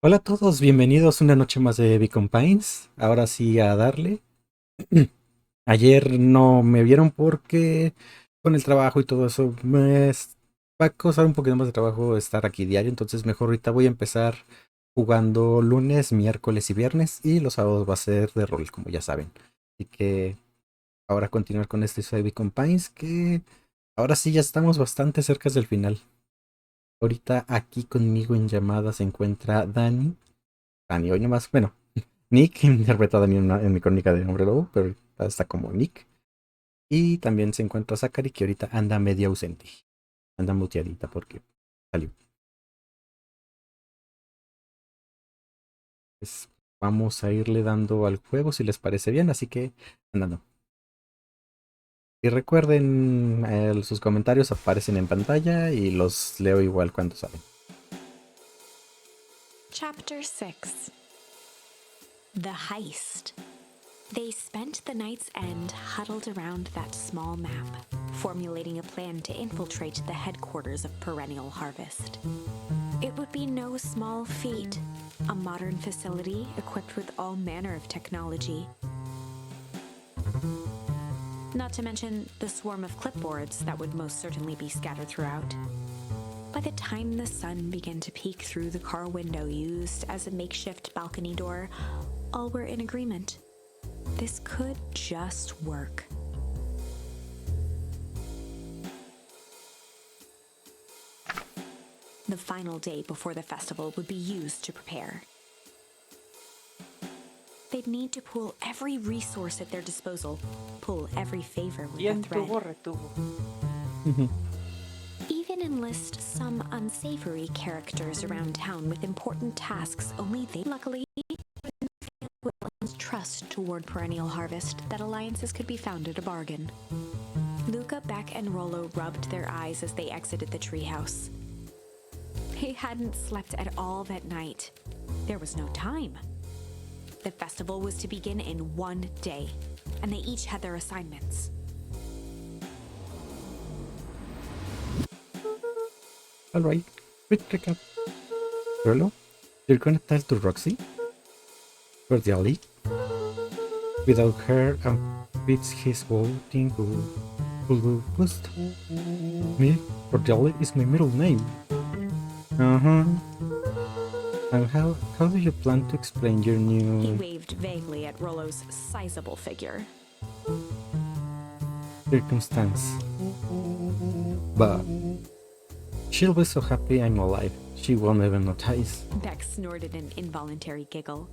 Hola a todos, bienvenidos una noche más de Beacon Pines. Ahora sí a darle. Ayer no me vieron porque con el trabajo y todo eso va a costar un poquito más de trabajo estar aquí diario, entonces mejor ahorita voy a empezar jugando lunes, miércoles y viernes y los sábados va a ser de rol, como ya saben. Así que ahora continuar con este de Beacon Pines que ahora sí ya estamos bastante cerca del final. Ahorita aquí conmigo en llamada se encuentra Dani. Dani, hoy nomás, bueno. Nick, interpretado en mi crónica de Hombre Lobo, pero ahorita está como Nick. Y también se encuentra Zachary, que ahorita anda medio ausente. Anda muteadita porque salió. Pues vamos a irle dando al juego si les parece bien, así que andando. Y recuerden, sus comentarios aparecen en pantalla y los leo igual cuando salen. Chapter 6 The Heist. They spent the night's end huddled around that small map, formulating a plan to infiltrate the headquarters of Perennial Harvest. It would be no small feat, a modern facility equipped with all manner of technology. Not to mention the swarm of clipboards that would most certainly be scattered throughout. By the time the sun began to peek through the car window used as a makeshift balcony door, all were in agreement. This could just work. The final day before the festival would be used to prepare. They'd need to pool every resource at their disposal, pull every favor with a thread. Even enlist some unsavory characters around town with important tasks only they luckily trust toward Perennial Harvest that alliances could be found at a bargain. Luca, Beck, and Rollo rubbed their eyes as they exited the treehouse. They hadn't slept at all that night. There was no time. The festival was to begin in one day, and they each had their assignments. Alright, quick recap. Rolo, you're gonna tell to Roxy? Cordially. Without her and fits his voting will boost. Me, Cordially is my middle name. Uh-huh. And how do you plan to explain your He new waved vaguely at Rollo's sizable figure. circumstance? But she'll be so happy I'm alive. She won't even notice. Beck snorted an involuntary giggle.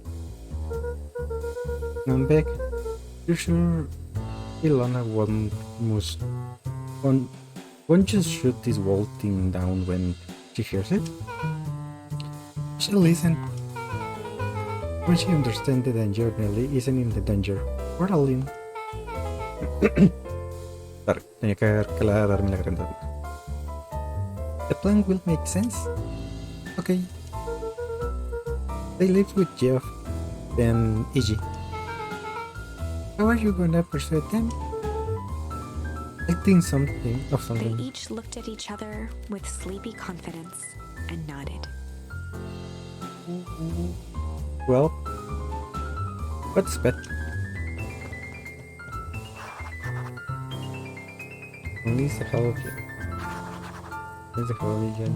And Beck, you sure Ilona won't just shoot this whole thing down when she hears it? She'll listen. When she understands the danger, Nelly isn't in the danger. We're all in. Sorry, tenía que darme la garganta. The plan will make sense. Okay. They live with Jeff, then Iggy. How are you gonna persuade them? I think something. They each looked at each other with sleepy confidence and nodded. Well, what's bet? Unleash the hell of you. Is the hell of you,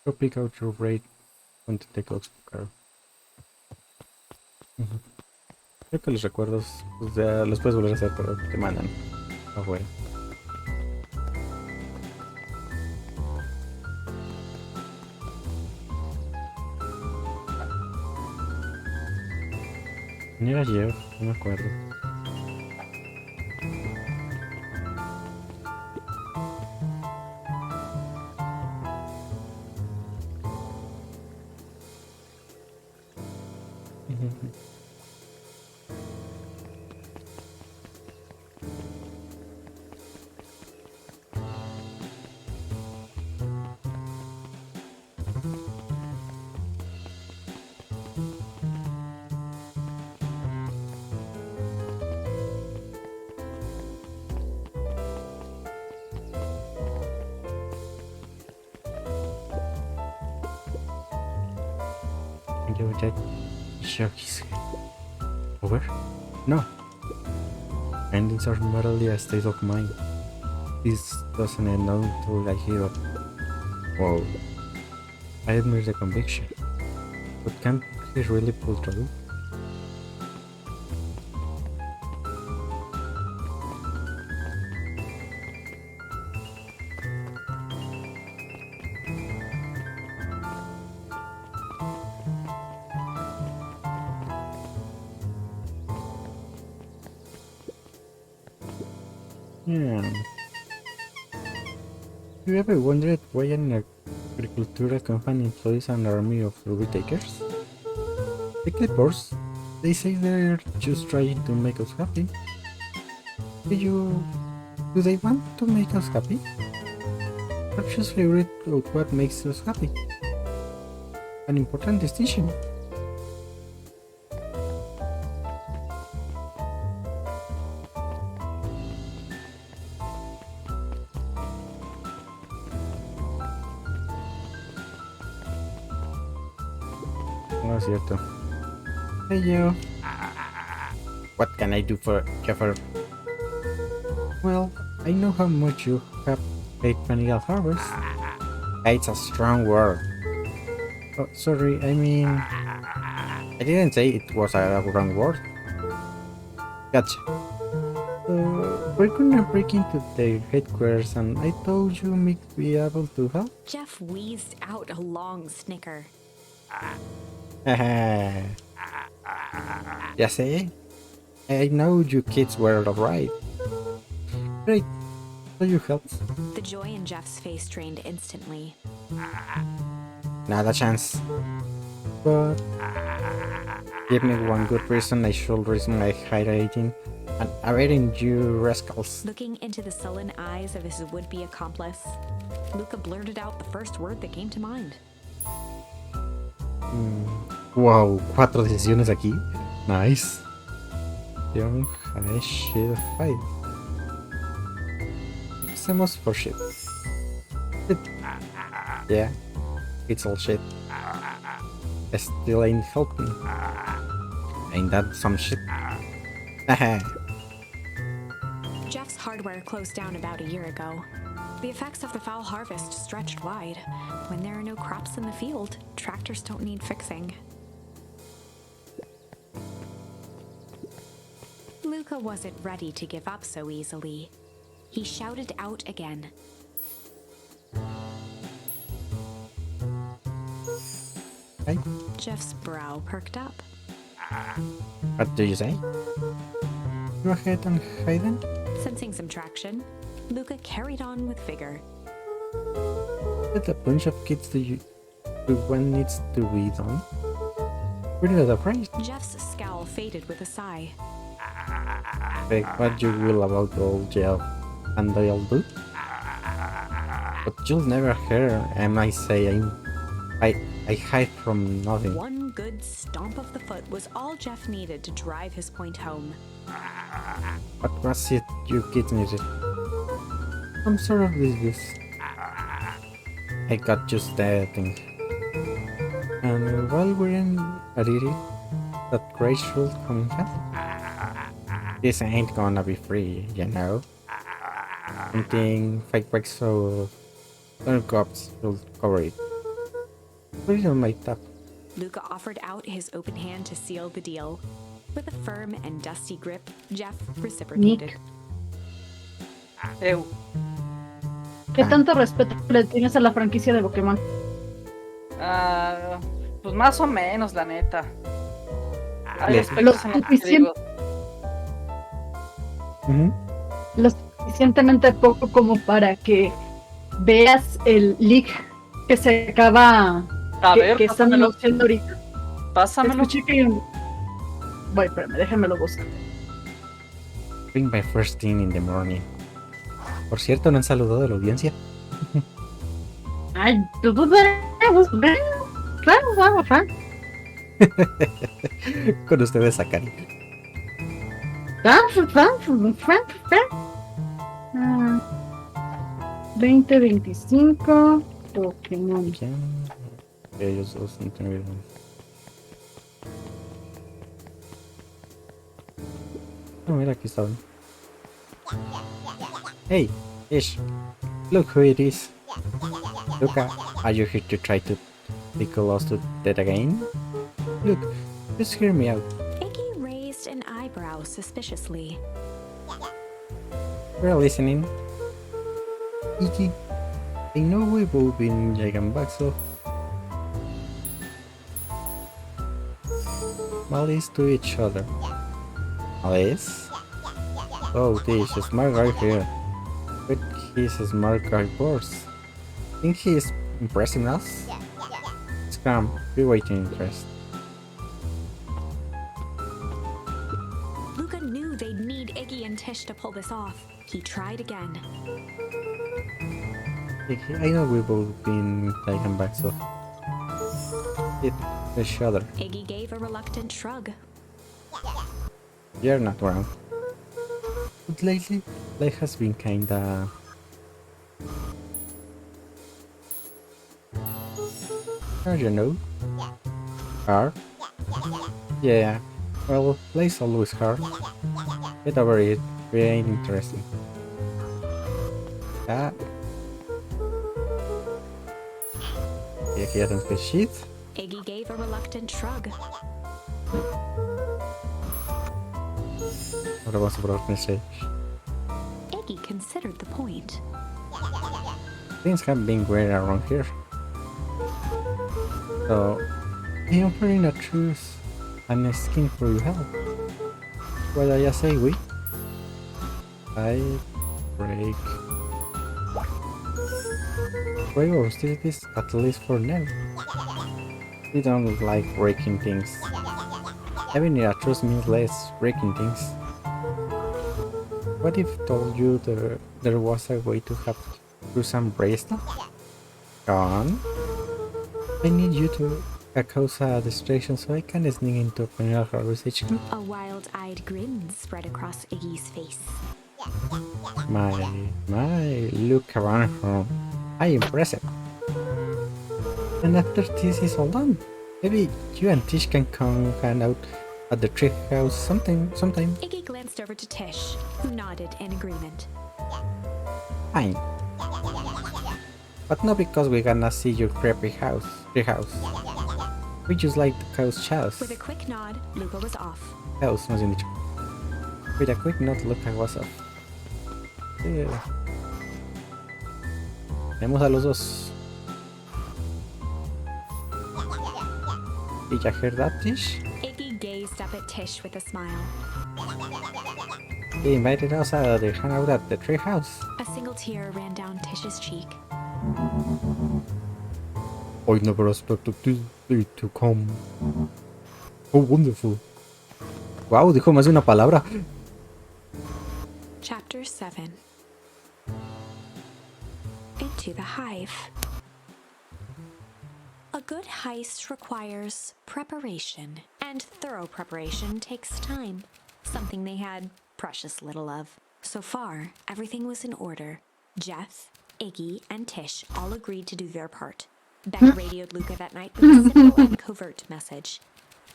Go pick out your braid when to take out car. Creo que los recuerdos, pues ya los puedes volver a hacer, pero te mandan afuera. ¿Quién era Jeff? No me acuerdo. You that shook his head. Over? No. Endings are merely a state of mind. This doesn't end until I hear it. Whoa. I admire the conviction. But can't he really pull through? Yeah. You ever wondered why an agricultural company employs an army of Furry takers? The clippers. They say they're just trying to make us happy. Do they want to make us happy? Or just figure out what makes us happy? An important distinction. No es cierto. Hey yo. What can I do for Jeffers? Well, I know how much you have paid Chronicle Harvest. It's a strong word. Oh, sorry, I mean... I didn't say it was a wrong word. Gotcha. We're gonna break into their headquarters and I told you might be able to help. Jeff wheezed out a long snicker. Haha. Ya sé. I know you kids were alright. Great. So you helped. The joy in Jeff's face drained instantly. Not a chance. But give me one good reason I should risk my hiding and awaiting you rascals. Looking into the sullen eyes of his would-be accomplice, Luca blurted out the first word that came to mind. Wow, 4 decisiones aquí. Nice. Young high shit fight. Empecemos por shit. Yeah, it's all shit. Still ain't helping. Ain't that some shit? Haha. Jeff's hardware closed down about a year ago. The effects of the foul harvest stretched wide. When there are no crops in the field, tractors don't need fixing. Luca wasn't ready to give up so easily. He shouted out again. Hey, Jeff's brow perked up. what do you say? Go ahead and hide them? Sensing some traction, Luca carried on with vigor. With a bunch of kids do one needs to be done? We're not afraid. Jeff's scowl faded with a sigh. Beg what you will about old Jeff and they'll do. But you'll never hear I say I hide from nothing. One good stomp of the foot was all Jeff needed to drive his point home. What was it you kids needed? Some sort of disguise. I got just that thing. And while we're at it, that great should come in handy. This ain't gonna be free, you know. Something 5 weeks so some cops will cover it. Put it on my tab. Luca offered out his open hand to seal the deal. With a firm and dusty grip, Jeff reciprocated. ¿Qué tanto respeto le tienes a la franquicia de Pokémon? Pues más o menos, la neta. Lo suficientemente poco como para que veas el leak que se acaba A ver, que están anunciando ahorita. Pásamelo. Voy, espérame, déjenme lo busco. Bring my first thing in the morning. Por cierto, no han saludado a la audiencia. Ay, Con ustedes, Sakari. 2025 Pokémon. ¿Quién? Ellos dos no tengo idea. Oh, mira, aquí estaban. Hey, Ish. Look who it is. Luca, are you here to try to tickle us to death again? Look, just hear me out. Ikki raised an eyebrow suspiciously. We're listening. Ikki, I know we've all been back, so malice to each other. Malice? Oh, this smart guy here. But he's a smart guy worse. Think he is impressing us? Scram, be waiting interest. Luca knew they'd need Ikki and Tish to pull this off. He tried again. Ikki, I know we've all been back, so it each other. Ikki gave a reluctant shrug. You're not wrong. But lately, life has been kinda... you know? Hard? Yeah, well, life's always hard. Get over it, we ain't interesting. Ah. Y aquí ya tenemos que shit. Ikki gave a reluctant shrug. Ahora vamos a probar con ese. Ikki considered the point. Things have been weird around here. So, I'm offering a truce and a skin for your help. What I say, we? I break. Way of hostilities, at least for now. We don't like breaking things. Having a truce means less breaking things. What if told you there was a way to have truce and break stuff? Gone? I need you to cause a distraction so I can sneak into Colonial Harvest HQ. A wild-eyed grin spread across Iggy's face. My, look around her. I impressive. And after this is all done, maybe you and Tish can come hang out at the tree house sometime. Ikki glanced over to Tish, who nodded in agreement. Fine. But not because we're gonna see your creepy tree house. We just like the cow's house. With a quick nod, Luca was off. House, más bien dicho. With a quick nod, Luca was off. Yeah. Tenemos a los dos. Did you hear that, Tish? Ikki gazed up at Tish with a smile. He invited us to hang out at the tree house. A single tear ran down Tish's cheek. I never expected this day to come. Oh, wonderful. Wow, dijo más de una palabra. Chapter 7. Into the Hive. A good heist requires preparation, and thorough preparation takes time, something they had precious little of. So far, everything was in order. Jeff, Iggy, and Tish all agreed to do their part. Beck radioed Luca that night with a simple and covert message.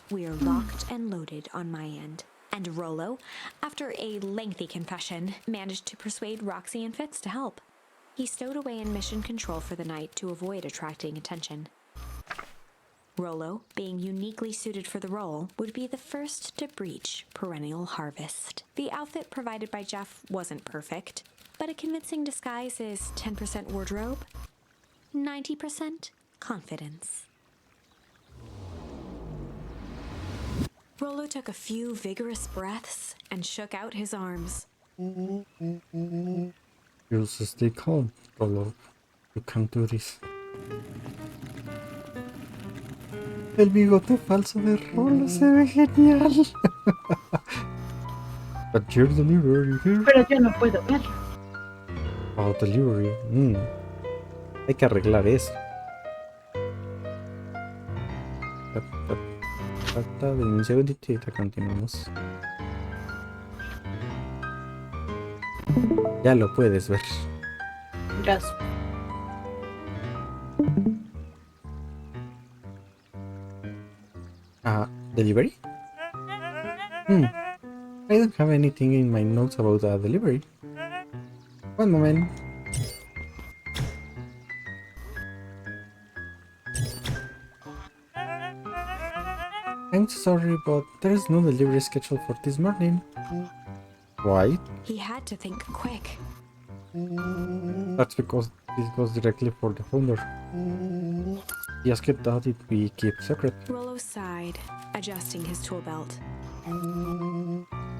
"We're locked and loaded on my end." And Rollo, after a lengthy confession, managed to persuade Roxy and Fitz to help. He stowed away in mission control for the night to avoid attracting attention. Rollo, being uniquely suited for the role, would be the first to breach perennial harvest. The outfit provided by Jeff wasn't perfect, but a convincing disguise is 10% wardrobe, 90% confidence. Rollo took a few vigorous breaths and shook out his arms. Just stay calm, Rollo. You can't do this. El bigote falso de Rolo se ve genial. But your delivery here. Pero yo no puedo verlo. Oh, delivery. Hay que arreglar eso. De un segundito y continuamos. Ya lo puedes ver. Gracias. Delivery? I don't have anything in my notes about a delivery. One moment. I'm sorry, but there's no delivery schedule for this morning. Why? He had to think quick. That's because this goes directly for the founder. He asked that it be kept secret. Rollo sighed, adjusting his tool belt.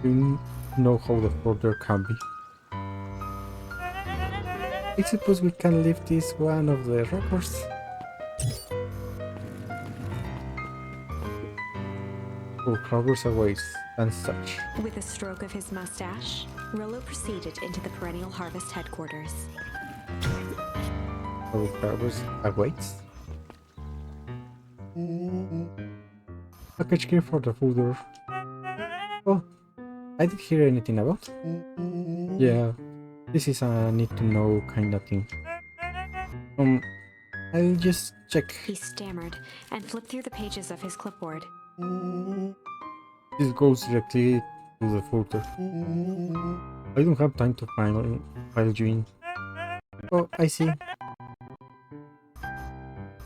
You know how the founder can be. I suppose we can leave this one of the records. For harbors aways and such. With a stroke of his mustache, Rollo proceeded into the perennial harvest headquarters. For harbors awaits. Package key for the founder. Oh, I didn't hear anything about. Yeah, this is a need to know kind of thing. I'll just check. He stammered and flipped through the pages of his clipboard. This goes directly to the folder. I don't have time to file you in. Oh, I see.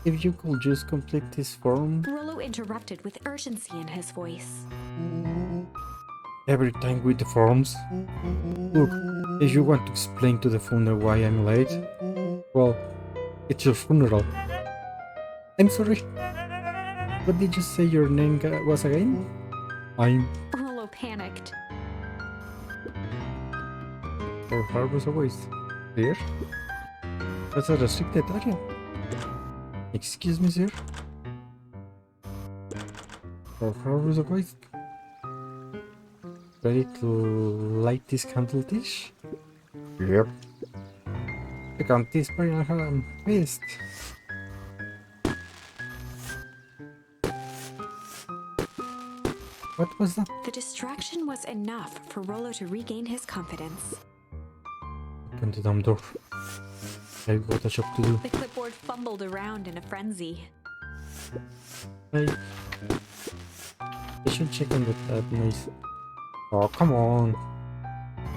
If you could just complete this form. Rollo interrupted with urgency in his voice. Every time with the forms. Look, if you want to explain to the funeral why I'm late, well, it's your funeral. I'm sorry. What did you say your name was again? I'm Rollo panicked. for harbors aways. There? That's a restricted area. Excuse me, sir? For harbors aways. Ready to light this candle dish? Yep. I can't this by waste. What was that? The distraction was enough for Rollo to regain his confidence. Open the damn door. I've got a job to do. The clipboard fumbled around in a frenzy. I should check on that noise. Oh, come on.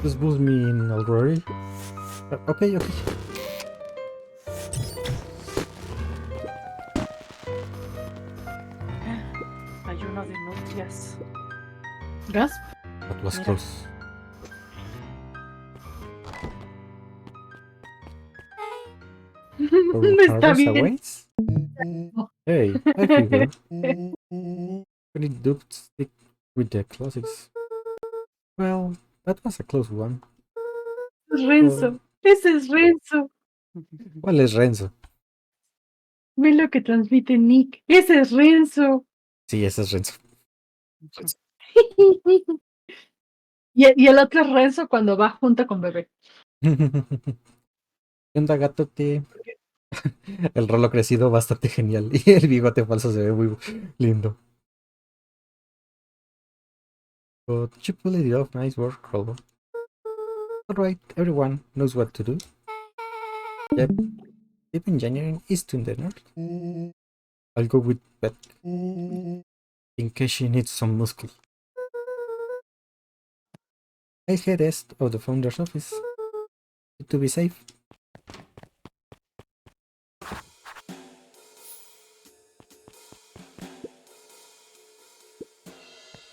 Just boost me in already. Okay. Ayuno de nupcias. Gasp. That was Mira. close. Está Harvest bien. awaits? Hey, I figure. Pretty duped stick with the classics. Well, that was a close one. Renzo. Ese es Renzo. ¿Cuál es Renzo? Ve lo que transmite Nick. Ese es Renzo. Sí, ese es Renzo. Y el otro es Renzo cuando va junto con bebé. ¿Qué onda, gato? El rolo crecido bastante genial. Y el bigote falso se ve muy lindo. But you pulled it off. Nice work, Rolo. Alright, everyone knows what to do. Yep. Deep engineering is to the north. I'll go with Beth. In case she needs some muscle. I'll head east of the founder's office. To be safe.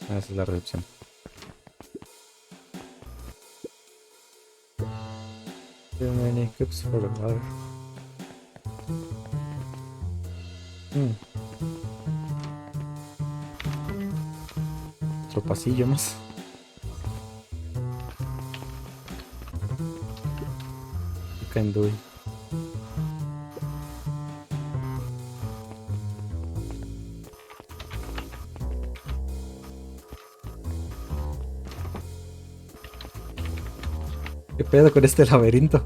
Esa es la reducción. Too many cups for the water. Otro pasillo más. You can do it. ¿Qué pedo con este laberinto?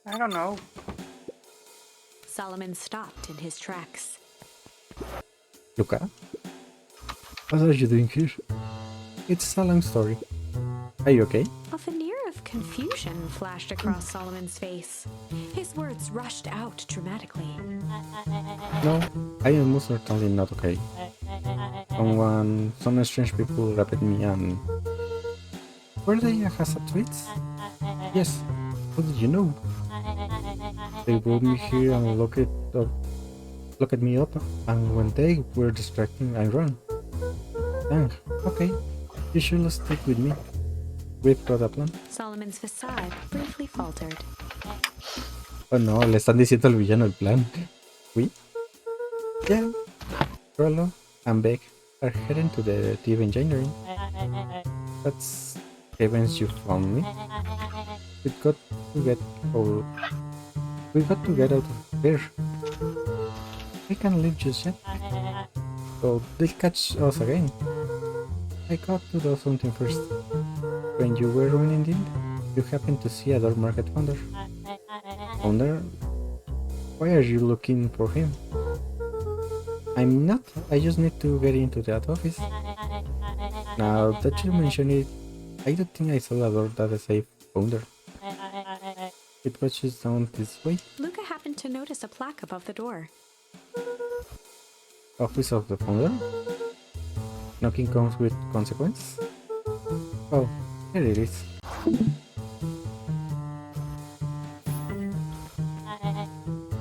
I don't know. Solomon stopped in his tracks. Luca? What are you doing here? It's a long story. Are you okay? A veneer of confusion flashed across Solomon's face. His words rushed out dramatically. No, I am most certainly not okay. Some strange people raped me and... Were they a hazard tweets? Yes, how did you know? They brought me here and locked me up, and when they were distracting, I ran. Dang, okay, you should stick with me. We've got a plan. Solomon's facade briefly faltered. Oh no, le están diciendo al villano el plan. ¿Oui? Yeah. Rolo and Beck are heading to the TV engineering. That's heavens you found me. We got to get out of here. We can't leave just yet. So they'll catch us again. I got to do something first. When you were running in, you happened to see a door market founder. Founder? Why are you looking for him? I'm not. I just need to get into that office. Now that you mention it, I don't think I saw a door that said founder. It was just down this way. Luca happened to notice a plaque above the door. Office of the founder? Knocking comes with consequence? Oh, here it is.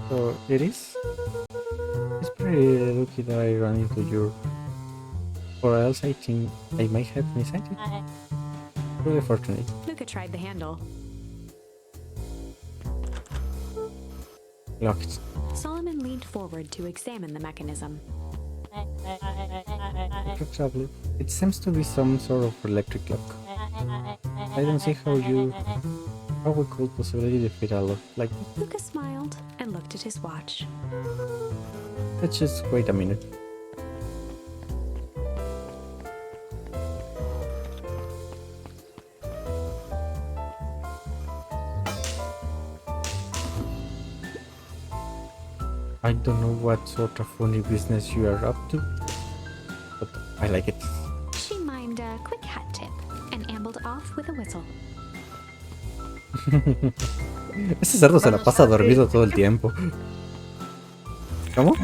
So it is? It's pretty lucky that I ran into you, or else I think I might have missed it. Really fortunate. Luca tried the handle. Locked. Solomon leaned forward to examine the mechanism. Probably. It seems to be some sort of electric lock. I don't see how we could possibly defeat a lock like this. Luca smiled and looked at his watch. Let's just wait a minute. I don't know what sort of funny business you are up to, but I like it. She mimed a quick hat tip and ambled off with a whistle. Ese cerdo se la pasa dormido todo el tiempo. ¿Cómo?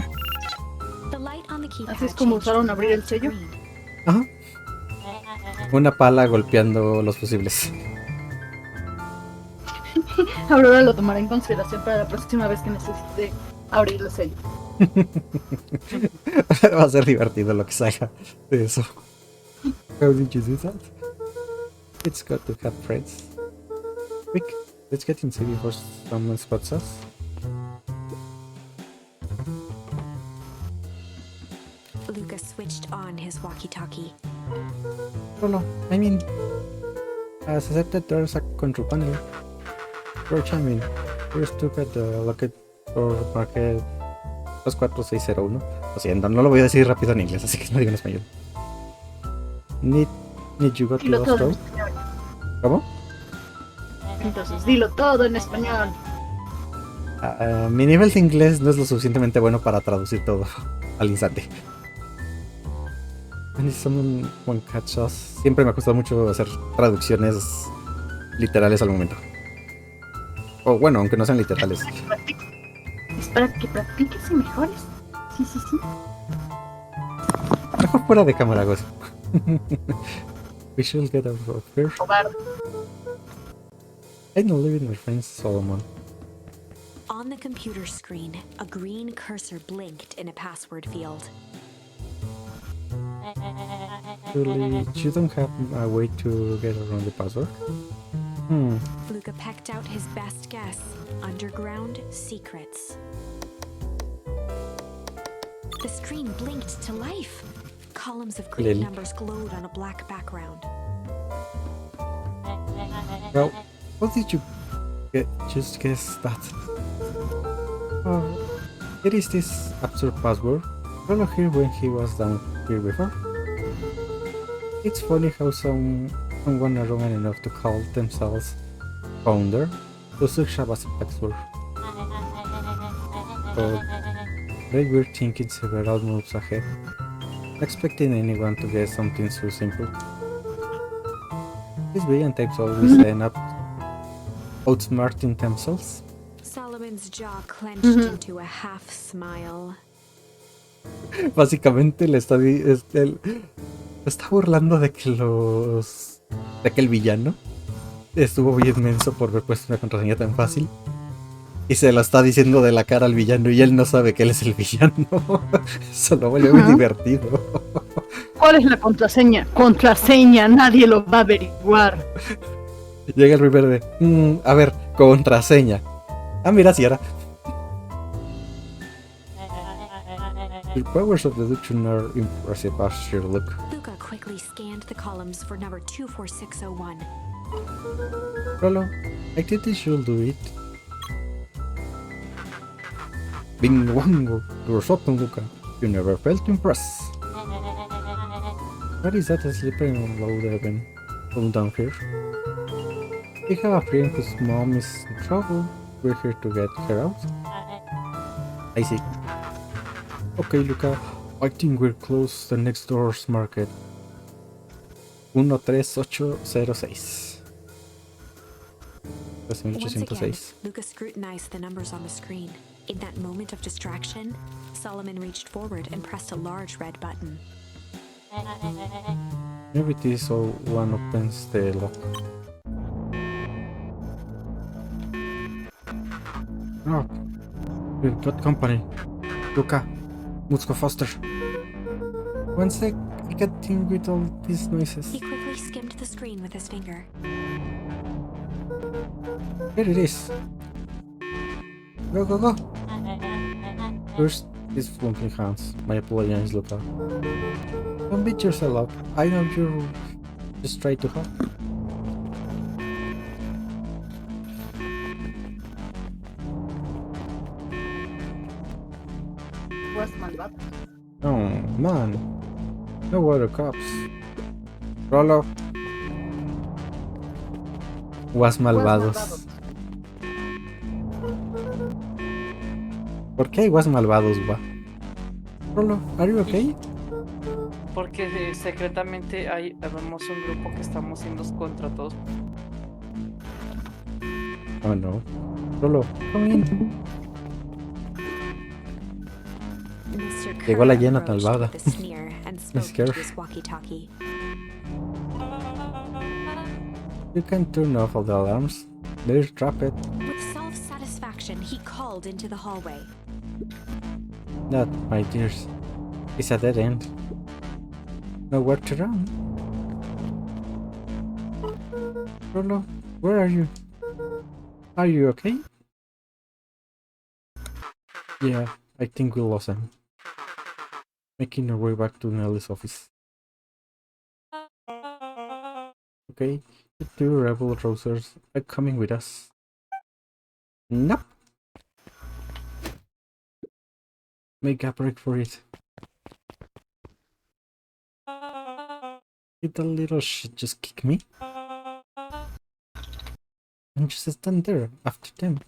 The light on the keypad Así es como changed usaron abrir el sello. green. Ajá. Una pala golpeando los fusibles. Aurora lo tomará en consideración para la próxima vez que necesite abrir el sello. Va a ser divertido lo que salga de eso. How did you do that? It's got to have friends. Quick, let's get inside before someone spots us. Luca switched on his walkie-talkie. No, I mean, as accepted, there's a control panel. We're chiming. We're stuck at the locket or market 24601. Lo siento, no lo voy a decir rápido en inglés, así que no digo en español. Need you got Dilo lost todo en out? español. ¿Cómo? Entonces, dilo todo en español. Mi nivel de inglés no es lo suficientemente bueno para traducir todo al instante. And if someone catch us. Siempre me ha costado mucho hacer traducciones literales al momento. O bueno, aunque no sean literales. Es para que practiques y mejores. Sí. Mejor fuera de cámara, hago eso. We should get out of here. Cobarde. I don't live with my friend Solomon. On the computer screen, a green cursor blinked in a password field. Surely you don't have a way to get around the password? Luca pecked out his best guess. Underground secrets. The screen blinked to life. Columns of green Lily. numbers glowed on a black background. Well, how did you just guess that? It is this absurd password. Rolo here when he was down here before. It's funny how someone arrogant enough to call themselves founder to such a basic password. But they were thinking several moves ahead, expecting anyone to guess something so simple. These brilliant types always end up outsmarting themselves. Solomon's jaw clenched into a half smile. Básicamente le está, está burlando de que el villano estuvo bien menso por haber puesto una contraseña tan fácil. Y se lo está diciendo de la cara al villano y él no sabe que él es el villano. Eso lo vuelve muy divertido. ¿Cuál es la contraseña? Contraseña, nadie lo va a averiguar. Llega el primer de, a ver, contraseña. Ah, mira, si era. The powers of deduction are impressive as your look. Dukk quickly scanned the columns for number 24601. Rolo, I think this should do it. Bing wango, you're so Luca. You never failed to impress. What is that slippery on low heaven? Come down here. We have a friend whose mom is in trouble. We're here to get her out. I see. Okay, Luca, I think we're close to the next door's market. 13806. Once again, Luca scrutinized the numbers on the screen. In that moment of distraction, Solomon reached forward and pressed a large red button. Maybe this one opens the lock. Oh, we've got company. Luca, let's go faster. One sec, I can't deal with all these noises. He quickly skimmed the screen with his finger. Here it is. Go, go, go. First, these flumping hands. My apologies, Luca. Don't beat yourself up. I know you're just trying to help. Oh, man. No other cops. Rolo. Was malvados. ¿Por qué hay was malvados, wa? Rolo, are you okay? Porque secretamente vemos un grupo que estamos siendo contra todos. Oh no. Rolo, come in. Llegó la llena malvada. Me scared. You can turn off all the alarms. They're trapped. With self-satisfaction, he called into the hallway. That, my dears, is a dead end. Nowhere to run. Rolo, where are you? Are you okay? Yeah, I think we lost him. Making our way back to Nellie's office. Okay, the two rebel rousers are coming with us. Nope. Make a break for it. Did the little shit just kick me? And just stand there after them.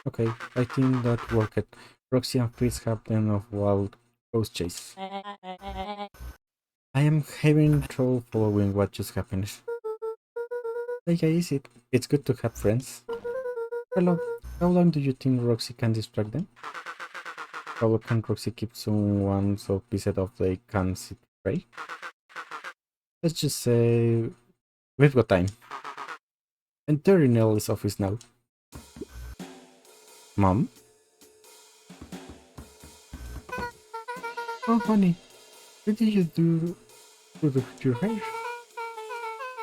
Okay, I think that worked. Roxy and Fritz have enough wild ghost chase. I am having trouble following what just happened. Take it easy. It's good to have friends. Hello, how long do you think Roxy can distract them? How long can Roxy keep someone so pissed off they can't sit right? Let's just say we've got time. Enter in Ellie's office now. Mom? Oh honey, what did you do to your hair?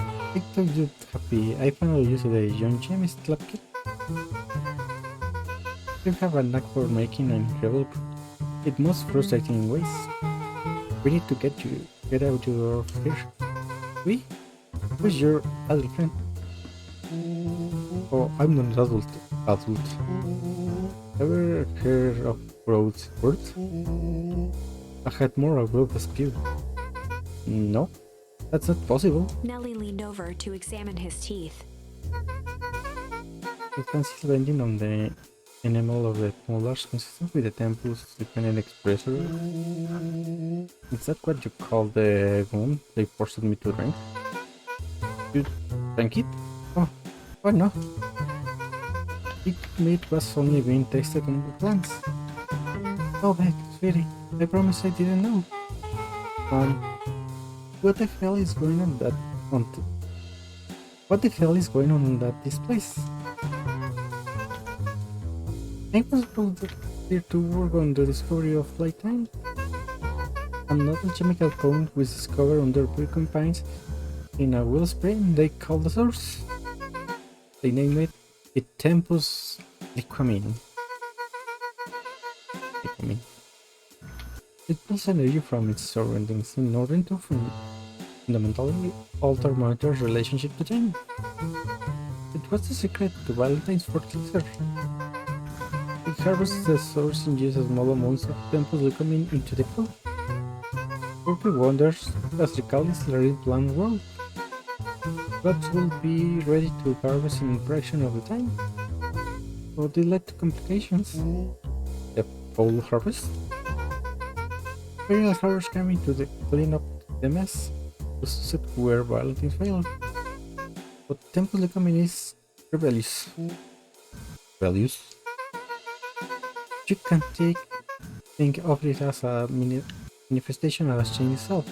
I told you happy. I finally used the young James slap kit. You have a knack for making an incredible, it most frustrating ways. We need to get out of here. We? Who's your adult friend? Oh, I'm not an adult. Ever heard of Broad's word? I had more, I will rescue. No, that's not possible. Nellie leaned over to examine his teeth. The pencil bending on the enamel of the molars consistent with the temple's dependent expressor. Is that what you call the wound they forced me to drink? You drank it? Oh, why not? Pig meat was only being tasted on the plants. Oh heck, sweetie, I promise I didn't know. What the hell is going on what the hell is going on at this place? I was brought here to work on the discovery of playtime. Another chemical compound was discovered under pumpkin pines in a wellspring they call the source. They named it Tempus liquamine. It pulls energy from its surroundings in order to fundamentally alter monitor's relationship to time. It was the secret to Valentine's fertilizer. It harvests the source and uses small amounts of Tempus liquamine into the food. Furry wonders as the Callis red plant world. Crops will be ready to harvest in a fraction of the time, but they led to complications. The full harvest? Real harvest coming to clean up the mess, to set where Valentine failed. But Tempus liquamine is rebellious. Rebellious? You can think of it as a manifestation of change itself.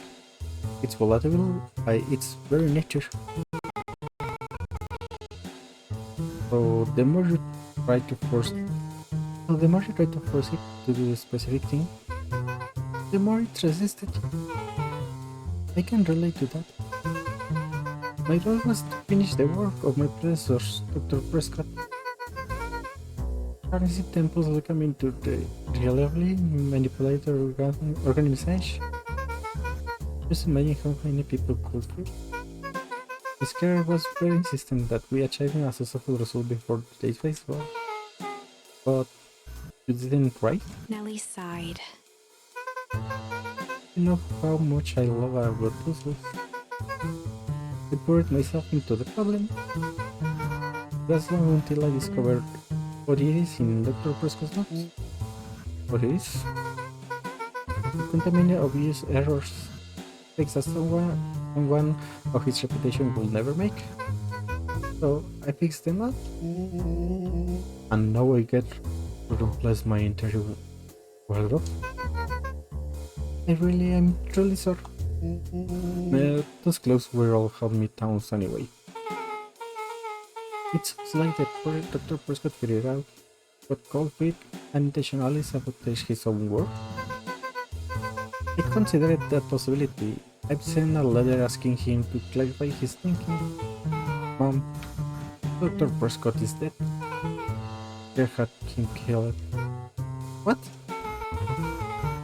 It's volatile by its very nature. So the more you try to force it to do a specific thing, the more it's resisted. I can relate to that. My goal was to finish the work of my predecessor, Dr. Prescott. Harnessing Tempus liquamine to the reliably manipulated organization. Just imagine how many people could feel. The scare was very insistent that we achieve a successful result before today's festival. But you didn't, right? Nellie sighed. You know how much I love our word puzzles. I poured myself into the problem. That's long until I discovered what it is in Dr. Prescott's notes. What it is? It contained many obvious errors, mistakes that someone of his reputation will never make. So I fixed them up, and now I get to replace my entire wardrobe. I really am truly sorry. Those clothes were all hand-me-downs anyway. It sounds like the poor Dr. Prescott figured out what cold fit and intentionally sabotage his own work. I considered that possibility. I've sent a letter asking him to clarify his thinking. Mom, Dr. Prescott is dead. They had him killed. What?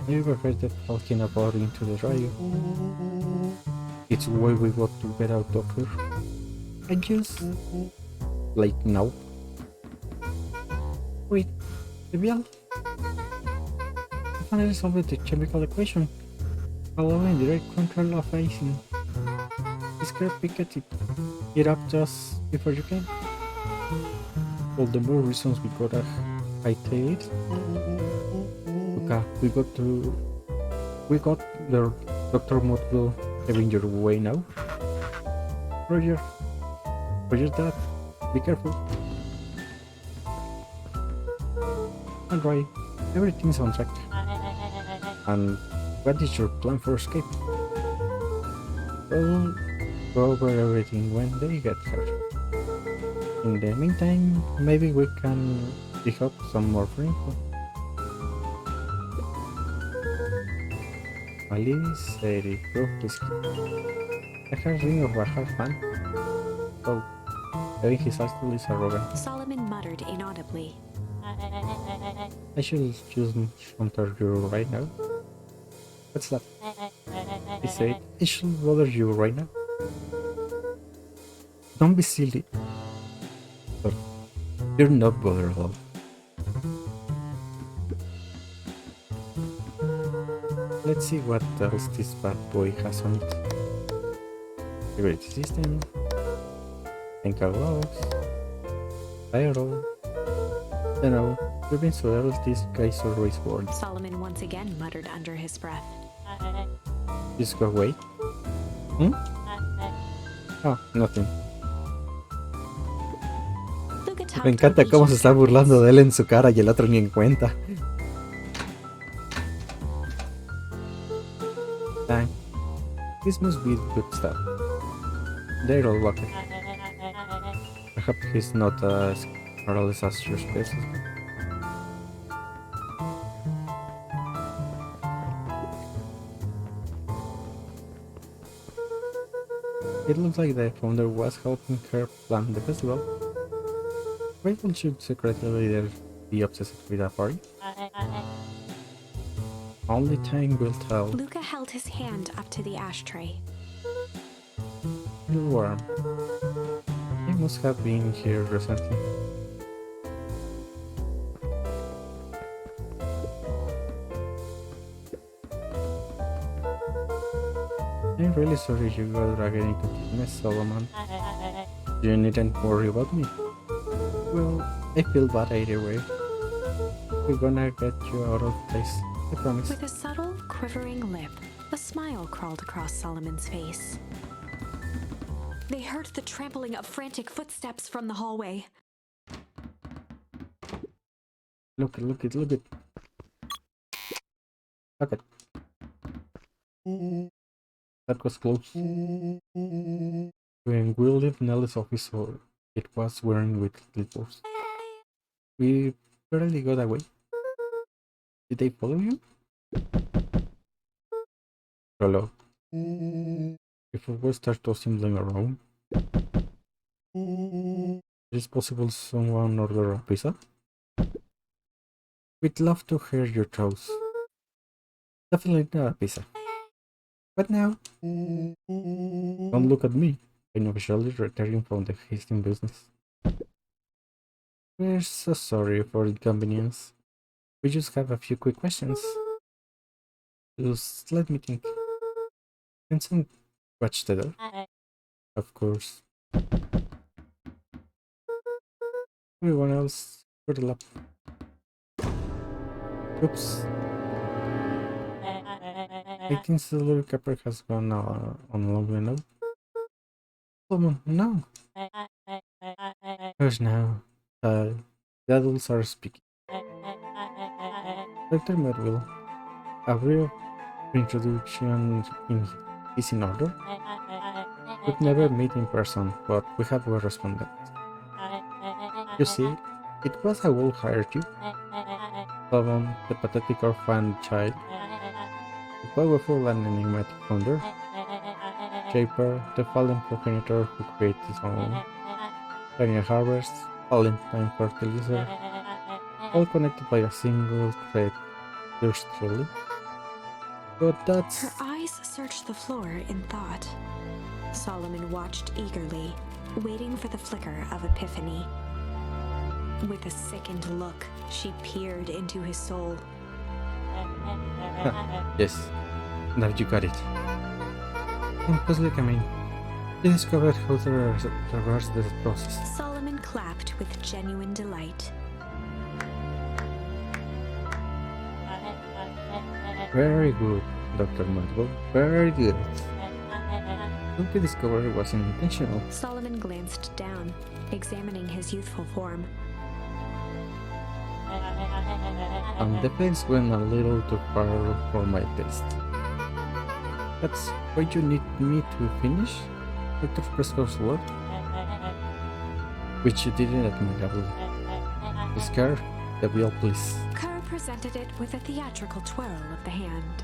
I overheard them talking about into the radio. It's why we got to get out of here. I just... like now. Wait, Vivian? I finally solved the chemical equation, allowing direct control of icing. Scared picked it up just before you came. All the more reasons we gotta hightail it. Okay, we got the Dr. Motville having your way now. Roger, Dad. Be careful. Alright, everything's on track. And what is your plan for escape? We'll go over everything when they get here. In the meantime, maybe we can dig up some more info. Alice said it broke his key. I heard ring of a hard fan. So, having his actual is arrogant. Solomon muttered inaudibly. I should just enter you right now. What's that? I said, I should bother you right now. Don't be silly. But you're not bothered at all. Let's see what else this bad boy has on it. Security system. Encar logs. Viral. No, we've been so else this guy's always bored. Solomon once again muttered under his breath. Just go away. Hmm? Oh, nothing. Luca tugged Me encanta the cómo se leashes está burlando backwards. de él en su cara y el otro ni en cuenta. Dang. This must be good stuff. They're all lucky. I hope he's not as careless as your species. It looks like the founder was helping her plan the festival. Why don't you secretly be obsessed with a party? Only time will tell. Luca held his hand up to the ashtray. You're warm. He must have been here recently. I'm really sorry you got dragged into this mess, Solomon. You needn't worry about me. Well, I feel bad either way. We're gonna get you out of place, I promise. With a subtle, quivering lip, a smile crawled across Solomon's face. They heard the trampling of frantic footsteps from the hallway. Look it. Look it. That was close. When we left Nellie's office, it was wearing with slippers. We barely got away. Did they follow you? Hello. Before we start tossing around, is it possible someone order a pizza? We'd love to hear your thoughts. Definitely not a pizza. But now, don't look at me. I'm officially returning from the hasting business. We're so sorry for inconvenience. We just have a few quick questions. Just let me think. Can someone watch the door? Of course. Everyone else, cuddle up. Oops. I think the little capper has gone on long enough. Oh, no. Hush now. The adults are speaking. Dr. Medwell, a brief introduction is in order. We've never met in person, but we have correspondence. You see, it was I who hired you. Someone, the pathetic orphan child, the powerful and enigmatic founder, Shaper, the fallen progenitor who created his own, Daniel Harvest, fallen time fertilizer, all connected by a single thread, yours truly. But that's... Her eyes searched the floor in thought. Solomon watched eagerly, waiting for the flicker of epiphany. With a sickened look, she peered into his soul. Yes, now you got it. Please look at me. You discovered how to reverse this process. Solomon clapped with genuine delight. Very good, Dr. Madwell. Very good. What you discovered wasn't intentional. Solomon glanced down, examining his youthful form. The face went a little too far for my taste. That's why you need me to finish? Dr. Prescott's word? Which you didn't admirably. Scar, the wheel, please. Kerr presented it with a theatrical twirl of the hand.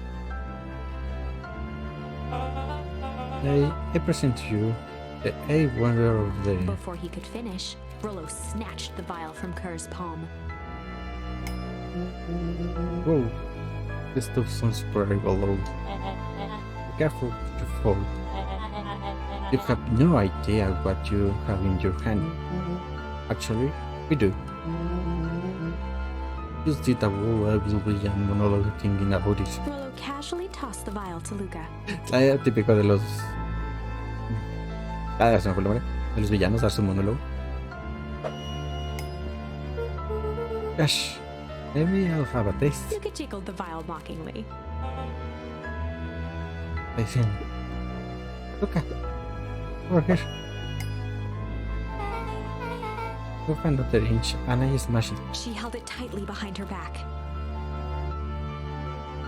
I present to you the A wonder of the... Before he could finish, Rollo snatched the vial from Kerr's palm. Whoa, this stuff sounds very low. Be careful to fall. You have no idea what you have in your hand. Actually, we do. Just did a villano monologue thinking about it. Rollo casually tossed the vial to Luca. Es típico de los... Ah, se me fue el nombre. De los villanos, dar su monólogo. Gosh, maybe I'll have a taste. Luca jiggled the vial mockingly. I think. Luca, over here. You find out the range, and I smash it. She held it tightly behind her back.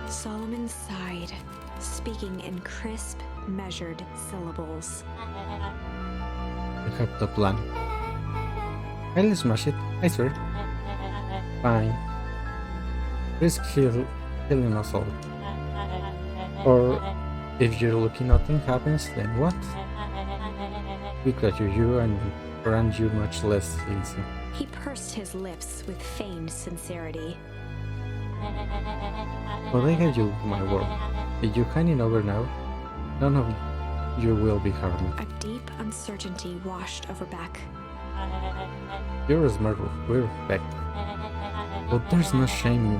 Solomon sighed, speaking in crisp, measured syllables. I have the plan. I'll smash it, I swear. Fine. Risk killing us all. Or, if you're lucky nothing happens, then what? We got you and brand you much less easy. He pursed his lips with feigned sincerity. But I gave you my word. If you hand it over now, none of you will be harmed. A deep uncertainty washed over Beck. You're a smart we're Beck. But there's no shame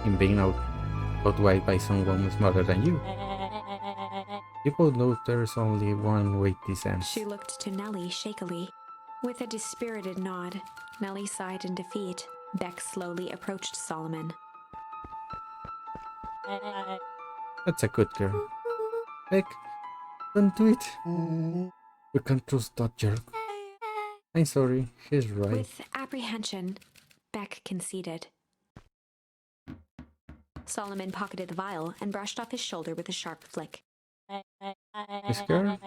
in being outweighed by someone smarter than you. People know there's only one way this ends. She looked to Nellie shakily. With a dispirited nod, Nellie sighed in defeat. Beck slowly approached Solomon. That's a good girl. Beck, don't do it. We can't trust that jerk. I'm sorry, he's right. With apprehension, Beck conceded. Solomon pocketed the vial and brushed off his shoulder with a sharp flick. Miss girl,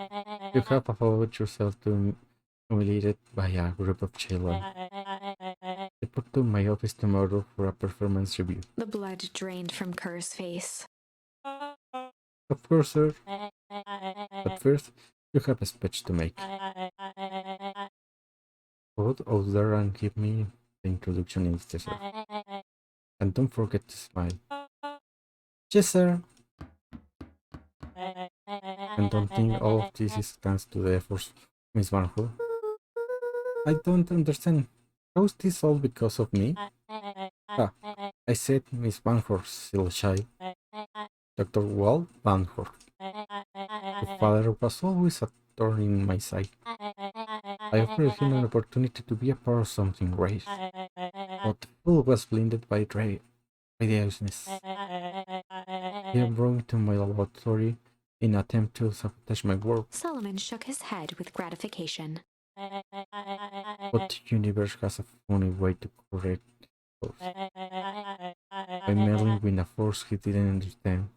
you have allowed yourself to be humiliated by a group of children. Report to my office tomorrow for a performance review. The blood drained from Kerr's face. Of course, sir. But first, you have a speech to make. Go out there and give me the introduction in the sir. And don't forget to smile. Yes, sir. And don't think all of this is thanks to the efforts of Miss Barnhole. I don't understand. How is this all because of me? Ah, I said Miss Barnhole, silly child. Dr. Walt Barnhole. The father was always a thorn in my side. I offered him an opportunity to be a part of something great. But the fool was blinded by radiousness. He brought me to my laboratory in an attempt to sabotage my work. Solomon shook his head with gratification. But the universe has a funny way to correct force. By meddling with a force he didn't understand,